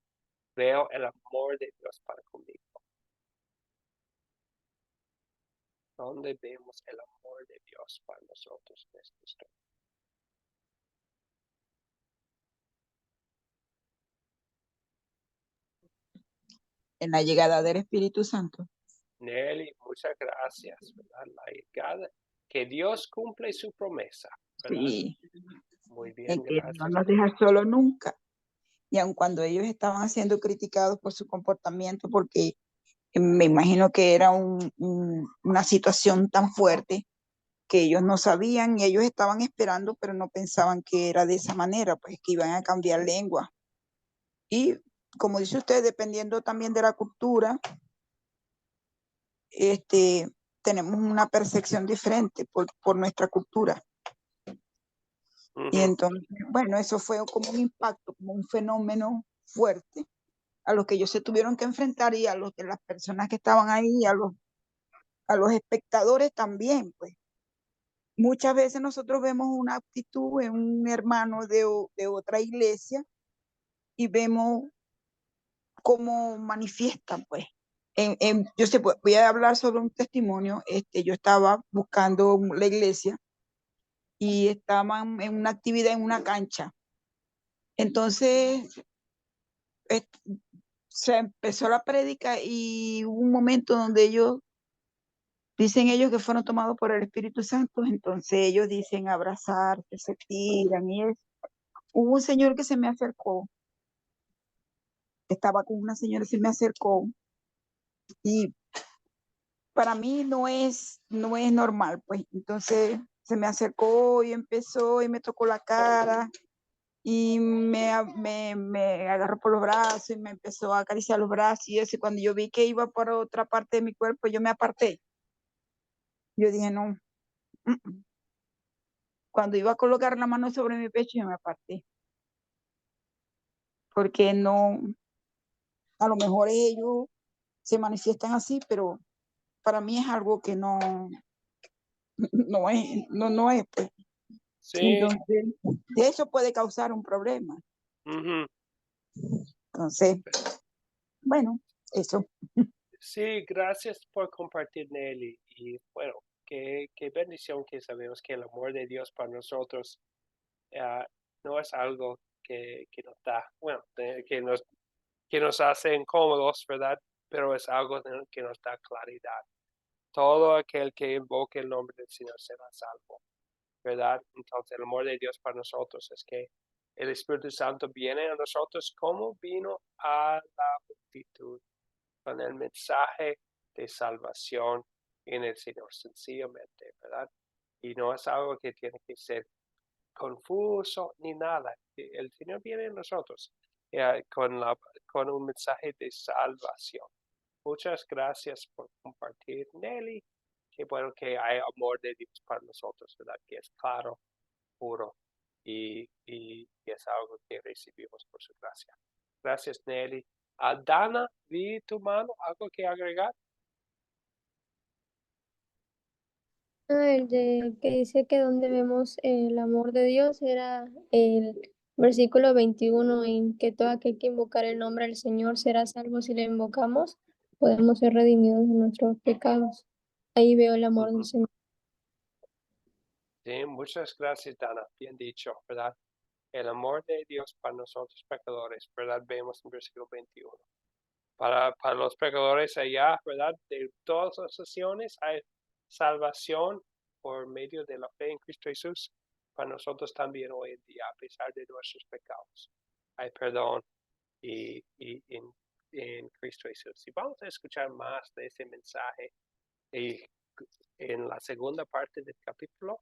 veo el amor de Dios para conmigo? ¿Dónde vemos el amor de Dios para nosotros en esta historia? En la llegada del Espíritu Santo. Nelly, muchas gracias, ¿verdad? La llegada, que Dios cumple su promesa, ¿verdad? Sí, Muy bien, en que gracias. no nos deja solo nunca. Y aun cuando ellos estaban siendo criticados por su comportamiento, porque me imagino que era una situación tan fuerte que ellos no sabían y ellos estaban esperando, pero no pensaban que era de esa manera, pues que iban a cambiar lengua. Y como dice usted, dependiendo también de la cultura, tenemos una percepción diferente por nuestra cultura. Y entonces, bueno, eso fue como un impacto, como un fenómeno fuerte a los que ellos se tuvieron que enfrentar y a los de las personas que estaban ahí, a los espectadores también, pues. Muchas veces nosotros vemos una actitud en un hermano de otra iglesia y vemos cómo manifiestan, pues. Voy a hablar sobre un testimonio. Yo estaba buscando la iglesia y estaban en una actividad en una cancha. Entonces, se empezó la prédica y hubo un momento donde dicen ellos que fueron tomados por el Espíritu Santo, entonces ellos dicen abrazarse, se tiran y eso. Hubo un señor que se me acercó, estaba con una señora, se me acercó y para mí no es normal, pues. Entonces se me acercó y empezó y me tocó la cara y me agarró por los brazos y me empezó a acariciar los brazos y eso. Y cuando yo vi que iba por otra parte de mi cuerpo, yo me aparté. Yo dije, no. Cuando iba a colocar la mano sobre mi pecho, yo me aparté. Porque no, a lo mejor ellos se manifiestan así, pero para mí es algo que no es, pues. Sí. Entonces, eso puede causar un problema. Entonces, bueno, eso. Sí, gracias por compartir, Nelly. Y bueno, qué bendición que sabemos que el amor de Dios para nosotros no es algo que nos da, bueno, que nos hace incómodos, ¿verdad? Pero es algo que nos da claridad. Todo aquel que invoque el nombre del Señor será salvo, ¿verdad? Entonces el amor de Dios para nosotros es que el Espíritu Santo viene a nosotros como vino a la multitud con el mensaje de salvación en el Señor, sencillamente, ¿verdad? Y no es algo que tiene que ser confuso ni nada. El Señor viene a nosotros con un mensaje de salvación. Muchas gracias por compartir, Nelly. Qué bueno que hay amor de Dios para nosotros, ¿verdad? Que es claro, puro y es algo que recibimos por su gracia. Gracias, Nelly. Dana, vi tu mano, ¿algo que agregar? El de que dice que donde vemos el amor de Dios era el versículo 21, en que todo aquel que invocar el nombre del Señor será salvo. Si le invocamos, podemos ser redimidos de nuestros pecados. Ahí veo el amor del Señor. Sí, muchas gracias, Dana. Bien dicho, ¿verdad? El amor de Dios para nosotros pecadores, ¿verdad? Vemos en versículo 21. Para los pecadores allá, ¿verdad? De todas las naciones hay salvación por medio de la fe en Cristo Jesús. Para nosotros también hoy en día, a pesar de nuestros pecados, hay perdón y en Cristo Jesús. Y vamos a escuchar más de ese mensaje en la segunda parte del capítulo,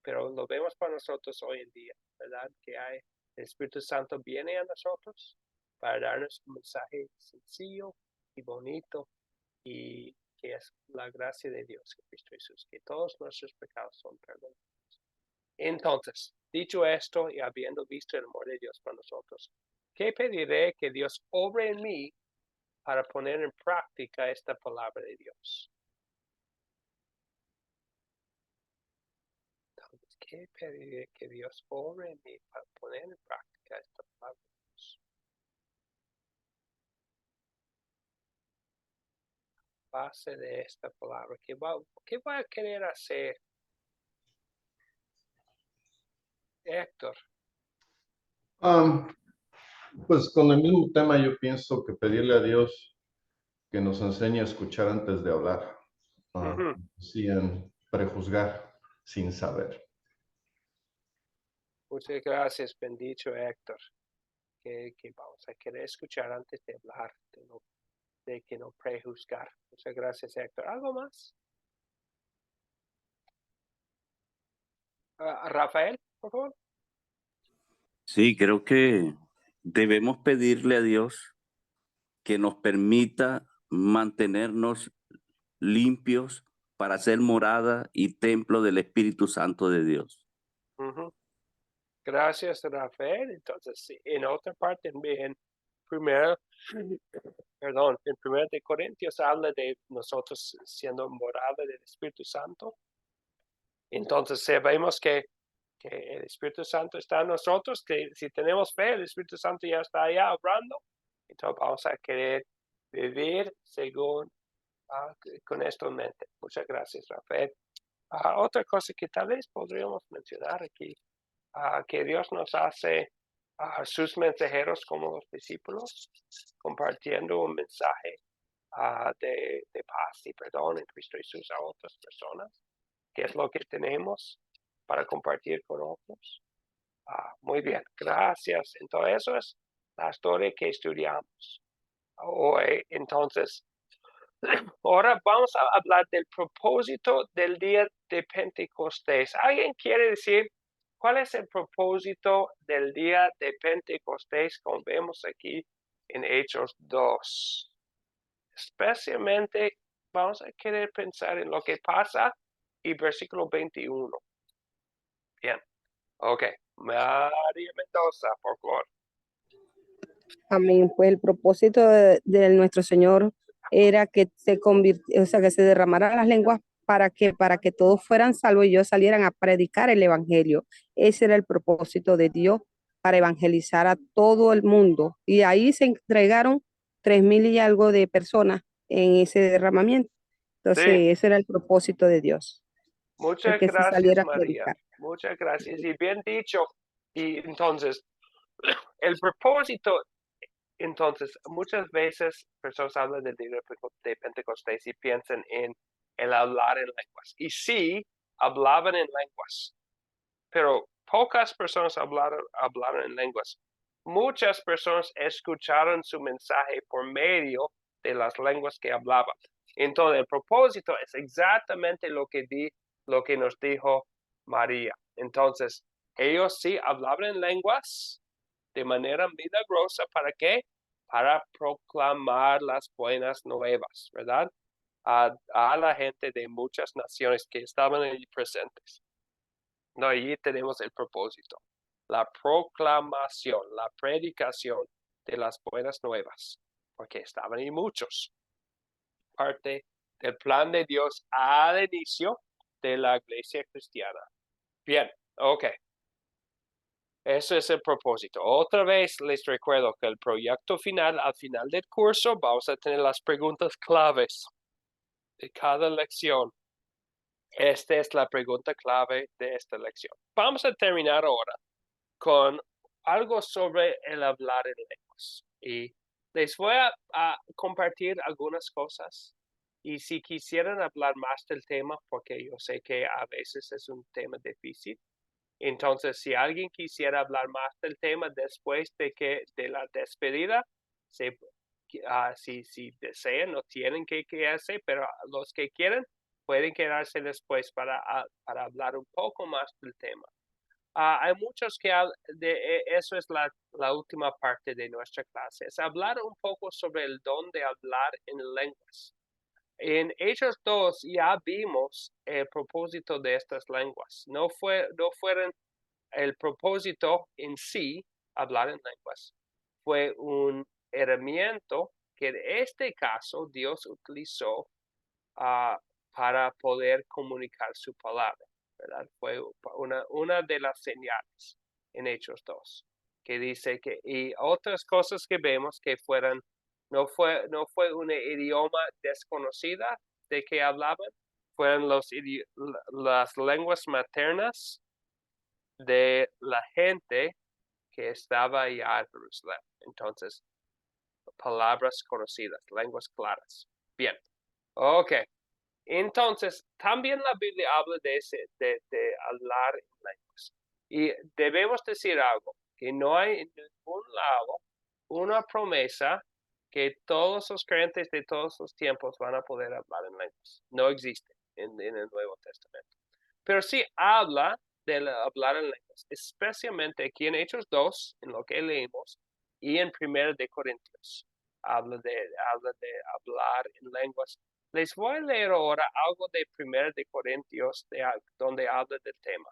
pero lo vemos para nosotros hoy en día, ¿verdad? Que el Espíritu Santo viene a nosotros para darnos un mensaje sencillo y bonito y que es la gracia de Dios en Cristo Jesús, que todos nuestros pecados son perdonados. Entonces, dicho esto y habiendo visto el amor de Dios para nosotros, ¿Qué pediré que Dios obre en mí para poner en práctica esta palabra de Dios? Entonces, ¿qué pediré que Dios obre en mí para poner en práctica esta palabra de Dios? Base de esta palabra, ¿qué voy a querer hacer? Héctor. Pues con el mismo tema yo pienso que pedirle a Dios que nos enseñe a escuchar antes de hablar, sin prejuzgar, sin saber. Muchas gracias, bendito Héctor, que vamos a querer escuchar antes de hablar, de que no prejuzgar. Muchas gracias, Héctor. ¿Algo más? Rafael, por favor. Sí, creo que debemos pedirle a Dios que nos permita mantenernos limpios para ser morada y templo del Espíritu Santo de Dios. Gracias, Rafael. Entonces, sí, en otra parte, en 1 de Corintios habla de nosotros siendo morada del Espíritu Santo. Entonces, sabemos que el Espíritu Santo está en nosotros, que si tenemos fe, el Espíritu Santo ya está allá obrando. Entonces, vamos a querer vivir según con esto en mente. Muchas gracias, Rafael. Otra cosa que tal vez podríamos mencionar aquí, que Dios nos hace sus mensajeros como los discípulos, compartiendo un mensaje de paz y perdón en Cristo Jesús a otras personas. ¿Qué es lo que tenemos para compartir con otros? Muy bien, gracias. Entonces, eso es la historia que estudiamos hoy. Entonces, ahora vamos a hablar del propósito del día de Pentecostés. ¿Alguien quiere decir cuál es el propósito del día de Pentecostés, como vemos aquí en Hechos 2? Especialmente vamos a querer pensar en lo que pasa y versículo 21. Bien, ok. María Mendoza, por favor. Amén. Pues el propósito de nuestro Señor era que que se derramaran las lenguas para que todos fueran salvos y ellos salieran a predicar el evangelio. Ese era el propósito de Dios, para evangelizar a todo el mundo. Y ahí se entregaron 3,000 y algo de personas en ese derramamiento. Entonces, Sí. ese era el propósito de Dios. Muchas que se gracias, saliera a María. predicar. Muchas gracias. Y bien dicho. Y entonces, el propósito, entonces, muchas veces personas hablan del día de Pentecostés y piensan en el hablar en lenguas. Y sí, hablaban en lenguas, pero pocas personas hablaron en lenguas. Muchas personas escucharon su mensaje por medio de las lenguas que hablaban. Entonces, el propósito es exactamente lo que nos dijo María. Entonces, ellos sí hablaban en lenguas de manera milagrosa. ¿Para qué? Para proclamar las buenas nuevas, ¿verdad? A la gente de muchas naciones que estaban allí presentes. No, allí tenemos el propósito. La proclamación, la predicación de las buenas nuevas. Porque estaban ahí muchos. Parte del plan de Dios al inicio de la iglesia cristiana. Bien, ok. Ese es el propósito. Otra vez les recuerdo que el proyecto final, al final del curso, vamos a tener las preguntas claves de cada lección. Esta es la pregunta clave de esta lección. Vamos a terminar ahora con algo sobre el hablar en lenguas. Y les voy a compartir algunas cosas. Y si quisieran hablar más del tema, porque yo sé que a veces es un tema difícil, entonces si alguien quisiera hablar más del tema después de la despedida, si desean, no tienen que quedarse, pero los que quieren pueden quedarse después para hablar un poco más del tema. Hay muchos que eso es la última parte de nuestra clase, es hablar un poco sobre el don de hablar en lenguas. En Hechos 2 ya vimos el propósito de estas lenguas. No fueron el propósito en sí hablar en lenguas. fue un herramienta que en este caso Dios utilizó para poder comunicar su palabra, ¿verdad? Fue una de las señales en Hechos 2, que dice que, y otras cosas que vemos que no fue un idioma desconocida de que hablaban, fueron las lenguas maternas de la gente que estaba allá en Jerusalén. Entonces, palabras conocidas, lenguas claras. Bien, ok. Entonces, también la Biblia habla de hablar en lenguas. Y debemos decir algo, que no hay en ningún lado una promesa que todos los creyentes de todos los tiempos van a poder hablar en lenguas. No existe en el Nuevo Testamento. Pero sí habla de hablar en lenguas, especialmente aquí en Hechos 2, en lo que leímos, y en 1 de Corintios. Habla de hablar en lenguas. Les voy a leer ahora algo de 1 de Corintios, donde habla del tema.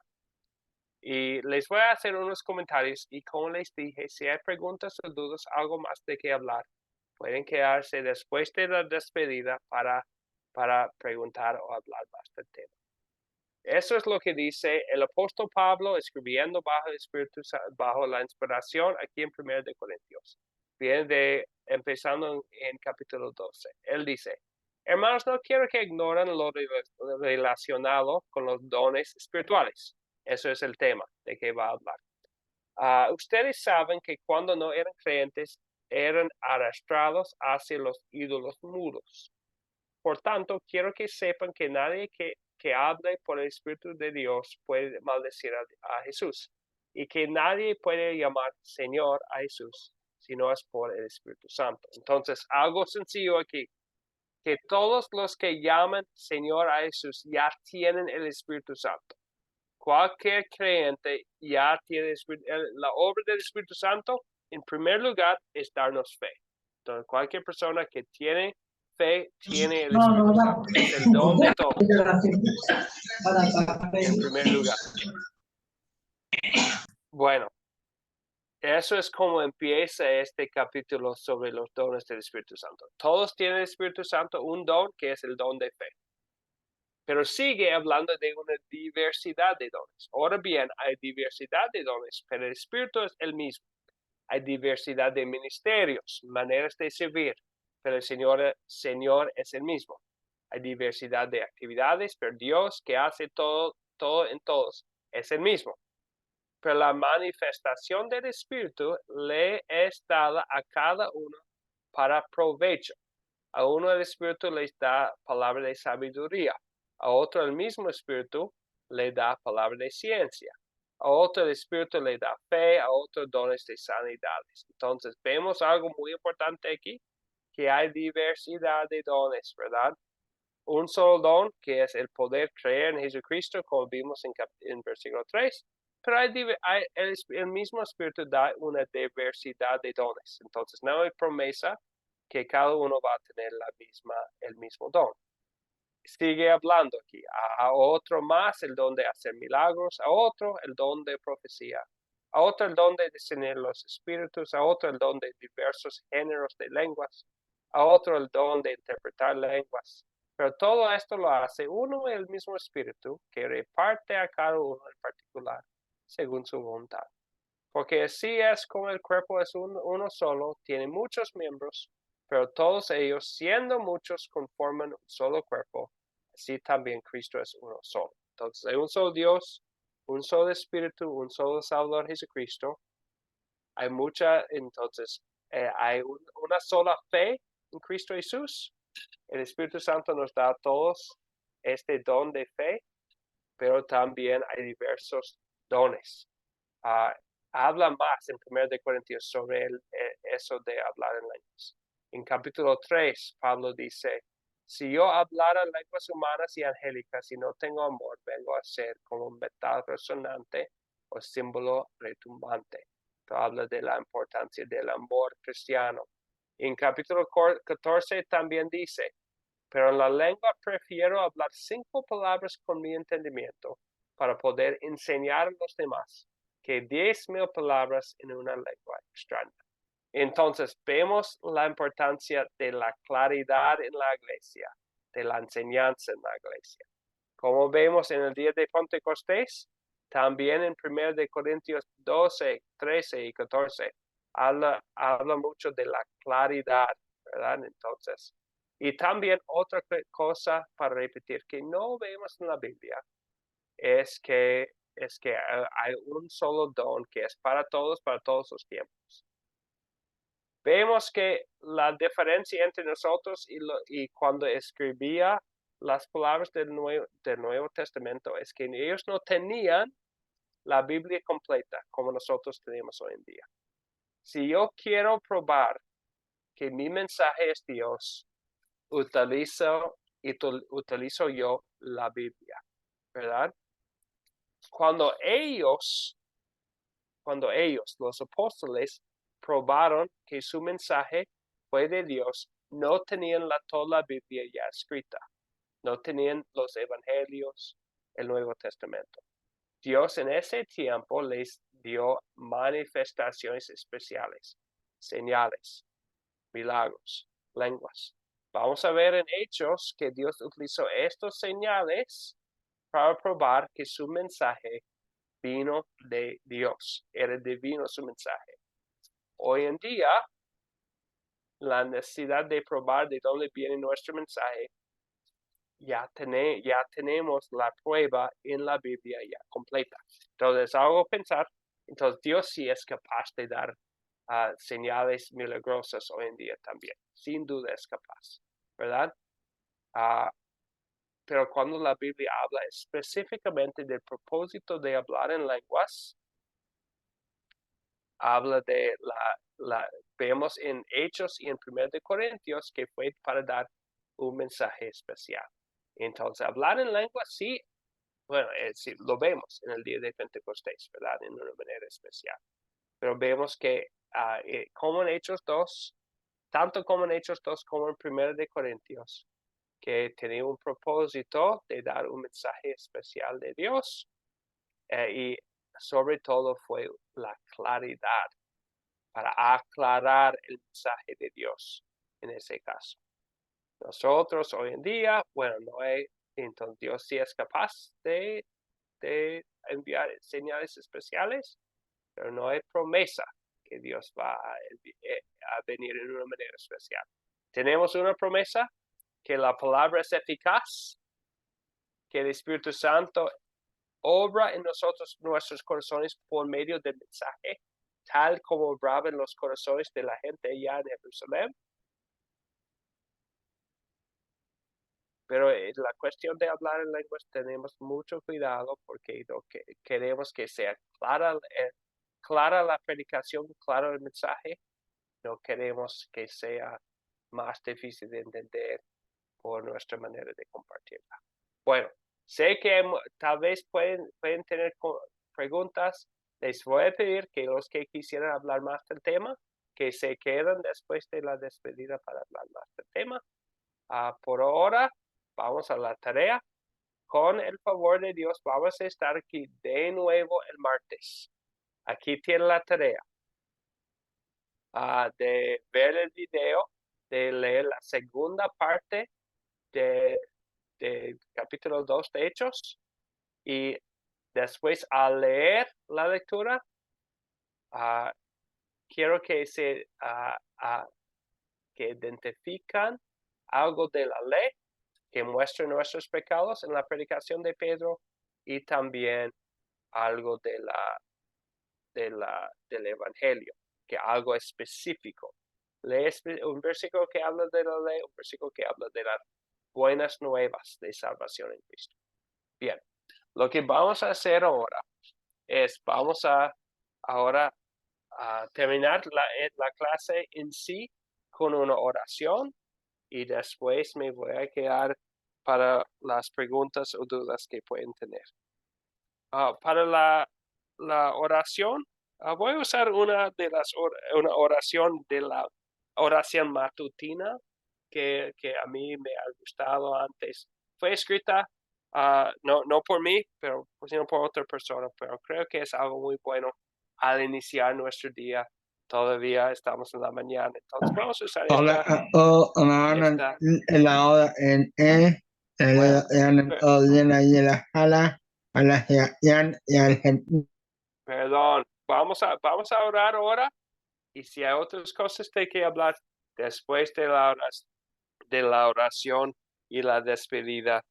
Y les voy a hacer unos comentarios y como les dije, si hay preguntas o dudas, algo más de qué hablar, pueden quedarse después de la despedida para preguntar o hablar más del tema. Eso es lo que dice el apóstol Pablo escribiendo bajo la inspiración aquí en 1 de Corintios. Empezando en capítulo 12. Él dice, hermanos, no quiero que ignoren lo relacionado con los dones espirituales. Eso es el tema de que va a hablar. Ustedes saben que cuando no eran creyentes, eran arrastrados hacia los ídolos mudos. Por tanto, quiero que sepan que nadie que hable por el Espíritu de Dios puede maldecir a Jesús, y que nadie puede llamar Señor a Jesús si no es por el Espíritu Santo. Entonces, algo sencillo aquí, que todos los que llaman Señor a Jesús ya tienen el Espíritu Santo. Cualquier creyente ya tiene la obra del Espíritu Santo. En primer lugar, es darnos fe. Entonces, cualquier persona que tiene fe tiene el Espíritu Santo. Es el don de todos. En primer lugar. Bueno, eso es como empieza este capítulo sobre los dones del Espíritu Santo. Todos tienen el Espíritu Santo, un don que es el don de fe. Pero sigue hablando de una diversidad de dones. Ahora bien, hay diversidad de dones, pero el Espíritu es el mismo. Hay diversidad de ministerios, maneras de servir, pero el Señor es el mismo. Hay diversidad de actividades, pero Dios que hace todo en todos es el mismo. Pero la manifestación del Espíritu le es dada a cada uno para provecho. A uno el Espíritu les da palabra de sabiduría. A otro el mismo Espíritu le da palabra de ciencia. A otro el Espíritu le da fe, a otro dones de sanidades. Entonces vemos algo muy importante aquí, que hay diversidad de dones, ¿verdad? Un solo don, que es el poder creer en Jesucristo, como vimos en versículo 3, pero el mismo Espíritu da una diversidad de dones. Entonces no hay promesa que cada uno va a tener el mismo don. Sigue hablando aquí, a otro más el don de hacer milagros, a otro el don de profecía, a otro el don de discernir los espíritus, a otro el don de diversos géneros de lenguas, a otro el don de interpretar lenguas. Pero todo esto lo hace uno y el mismo Espíritu, que reparte a cada uno en particular, según su voluntad. Porque así es como el cuerpo es uno solo, tiene muchos miembros, pero todos ellos, siendo muchos, conforman un solo cuerpo. Así también Cristo es uno solo. Entonces hay un solo Dios, un solo Espíritu, un solo Salvador Jesucristo. Hay hay una sola fe en Cristo Jesús. El Espíritu Santo nos da a todos este don de fe, pero también hay diversos dones. Habla más en 1 de Corintios sobre eso de hablar en lenguas. En capítulo 3, Pablo dice, si yo hablara lenguas humanas y angélicas y no tengo amor, vengo a ser como un metal resonante o símbolo retumbante. Esto habla de la importancia del amor cristiano. En capítulo 14 también dice, pero en la lengua prefiero hablar 5 palabras con mi entendimiento para poder enseñar a los demás que 10,000 palabras en una lengua extraña. Entonces, vemos la importancia de la claridad en la iglesia, de la enseñanza en la iglesia. Como vemos en el día de Pentecostés, también en 1 de Corintios 12, 13 y 14, habla mucho de la claridad, ¿verdad? Entonces, y también otra cosa para repetir que no vemos en la Biblia es que hay un solo don que es para todos los tiempos. Vemos que la diferencia entre nosotros y cuando escribía las palabras del Nuevo Testamento es que ellos no tenían la Biblia completa como nosotros tenemos hoy en día. Si yo quiero probar que mi mensaje es Dios, utilizo yo la Biblia, ¿verdad? Cuando ellos, los apóstoles, probaron que su mensaje fue de Dios, no tenían toda la Biblia ya escrita. No tenían los evangelios, el Nuevo Testamento. Dios en ese tiempo les dio manifestaciones especiales, señales, milagros, lenguas. Vamos a ver en Hechos que Dios utilizó estos señales para probar que su mensaje vino de Dios, era divino su mensaje. Hoy en día, la necesidad de probar de dónde viene nuestro mensaje, ya tenemos la prueba en la Biblia ya completa. Entonces, algo pensar, entonces Dios sí es capaz de dar señales milagrosas hoy en día también, sin duda es capaz, ¿verdad? Pero cuando la Biblia habla específicamente del propósito de hablar en lenguas, habla de vemos en Hechos y en 1 de Corintios que fue para dar un mensaje especial. Entonces, hablar en lenguas sí, bueno, sí, lo vemos en el día de Pentecostés, ¿verdad? En una manera especial. Pero vemos que como en Hechos 2, tanto como en Hechos 2 como en 1 de Corintios, que tenía un propósito de dar un mensaje especial de Dios y sobre todo fue la claridad para aclarar el mensaje de Dios en ese caso. Nosotros hoy en día, bueno, no hay, entonces Dios sí es capaz de enviar señales especiales, pero no hay promesa que Dios va a venir en una manera especial. Tenemos una promesa que la palabra es eficaz, que el Espíritu Santo obra en nosotros, nuestros corazones, por medio del mensaje, tal como obraba en los corazones de la gente allá en Jerusalén. Pero la cuestión de hablar en lenguas tenemos mucho cuidado porque queremos que sea clara la predicación, claro el mensaje. No queremos que sea más difícil de entender por nuestra manera de compartirla. Bueno, sé que tal vez pueden tener preguntas. Les voy a pedir que los que quisieran hablar más del tema, que se queden después de la despedida para hablar más del tema. Por ahora, vamos a la tarea. Con el favor de Dios, vamos a estar aquí de nuevo el martes. Aquí tiene la tarea de ver el video, de leer la segunda parte de capítulo 2 de Hechos y después al leer la lectura, quiero que que identifican algo de la ley que muestre nuestros pecados en la predicación de Pedro y también algo del Evangelio, que algo específico. Lee un versículo que habla de la ley, un versículo que habla de las buenas nuevas de salvación en Cristo. Bien, lo que vamos a hacer ahora es, vamos a terminar la clase en sí con una oración y después me voy a quedar para las preguntas o dudas que pueden tener. Para la oración, voy a usar una oración de la oración matutina que a mí me ha gustado antes. Fue escrita no por mí, sino por otra persona, pero creo que es algo muy bueno al iniciar nuestro día Todavía estamos en la mañana. Entonces vamos a usar Hola, esta. la hora en Perdón, vamos a orar ahora. Y si hay otras cosas de que hablar después de la oración y la despedida,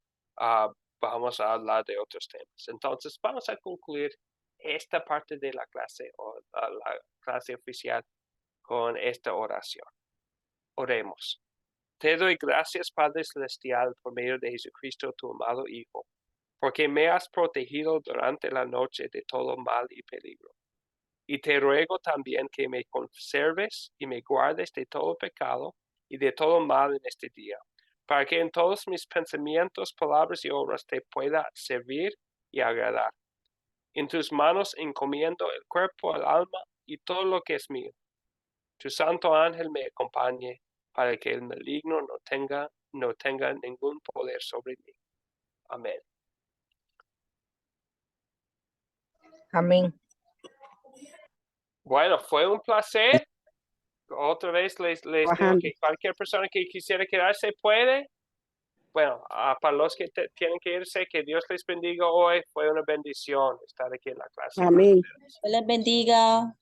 vamos a hablar de otros temas. Entonces, vamos a concluir esta parte de la clase o la clase oficial con esta oración. Oremos. Te doy gracias, Padre Celestial, por medio de Jesucristo, tu amado Hijo, porque me has protegido durante la noche de todo mal y peligro. Y te ruego también que me conserves y me guardes de todo pecado y de todo mal en este día, para que en todos mis pensamientos, palabras y obras te pueda servir y agradar. En tus manos encomiendo el cuerpo, el alma y todo lo que es mío. Tu santo ángel me acompañe para que el maligno no tenga ningún poder sobre mí. Amén. Amén. Bueno, fue un placer. Otra vez les digo Bajando. que cualquier persona que quisiera quedarse puede. Bueno, para los que tienen que irse, que Dios les bendiga hoy. Fue una bendición estar aquí en la clase. Amén. Dios les bendiga.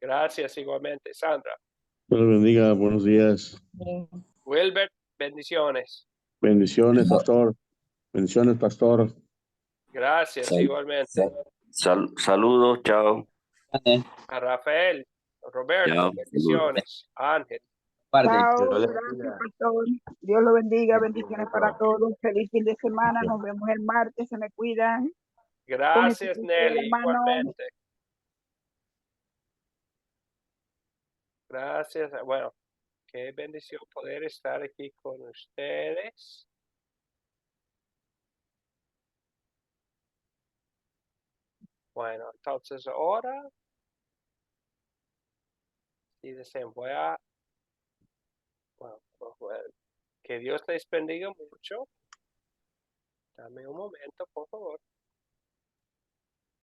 Gracias igualmente, Sandra. Dios les bendiga, buenos días. Wilbert, bendiciones. Bendiciones, pastor. Bendiciones, pastor. Gracias Sal- igualmente. Saludos, chao. A Rafael, Roberto, Chao. bendiciones. Ángel. Chao, Dios les gracias, bendiga. pastor. Dios lo bendiga, bendiciones para todos. Feliz fin de semana. Nos vemos el martes. Se me cuidan. Con Gracias, Jesucristo de la Nelly, mano. igualmente. Gracias. Bueno, qué bendición poder estar aquí con ustedes. Bueno, entonces ahora, si desean, bueno, que Dios les bendiga mucho. Dame un momento, por favor.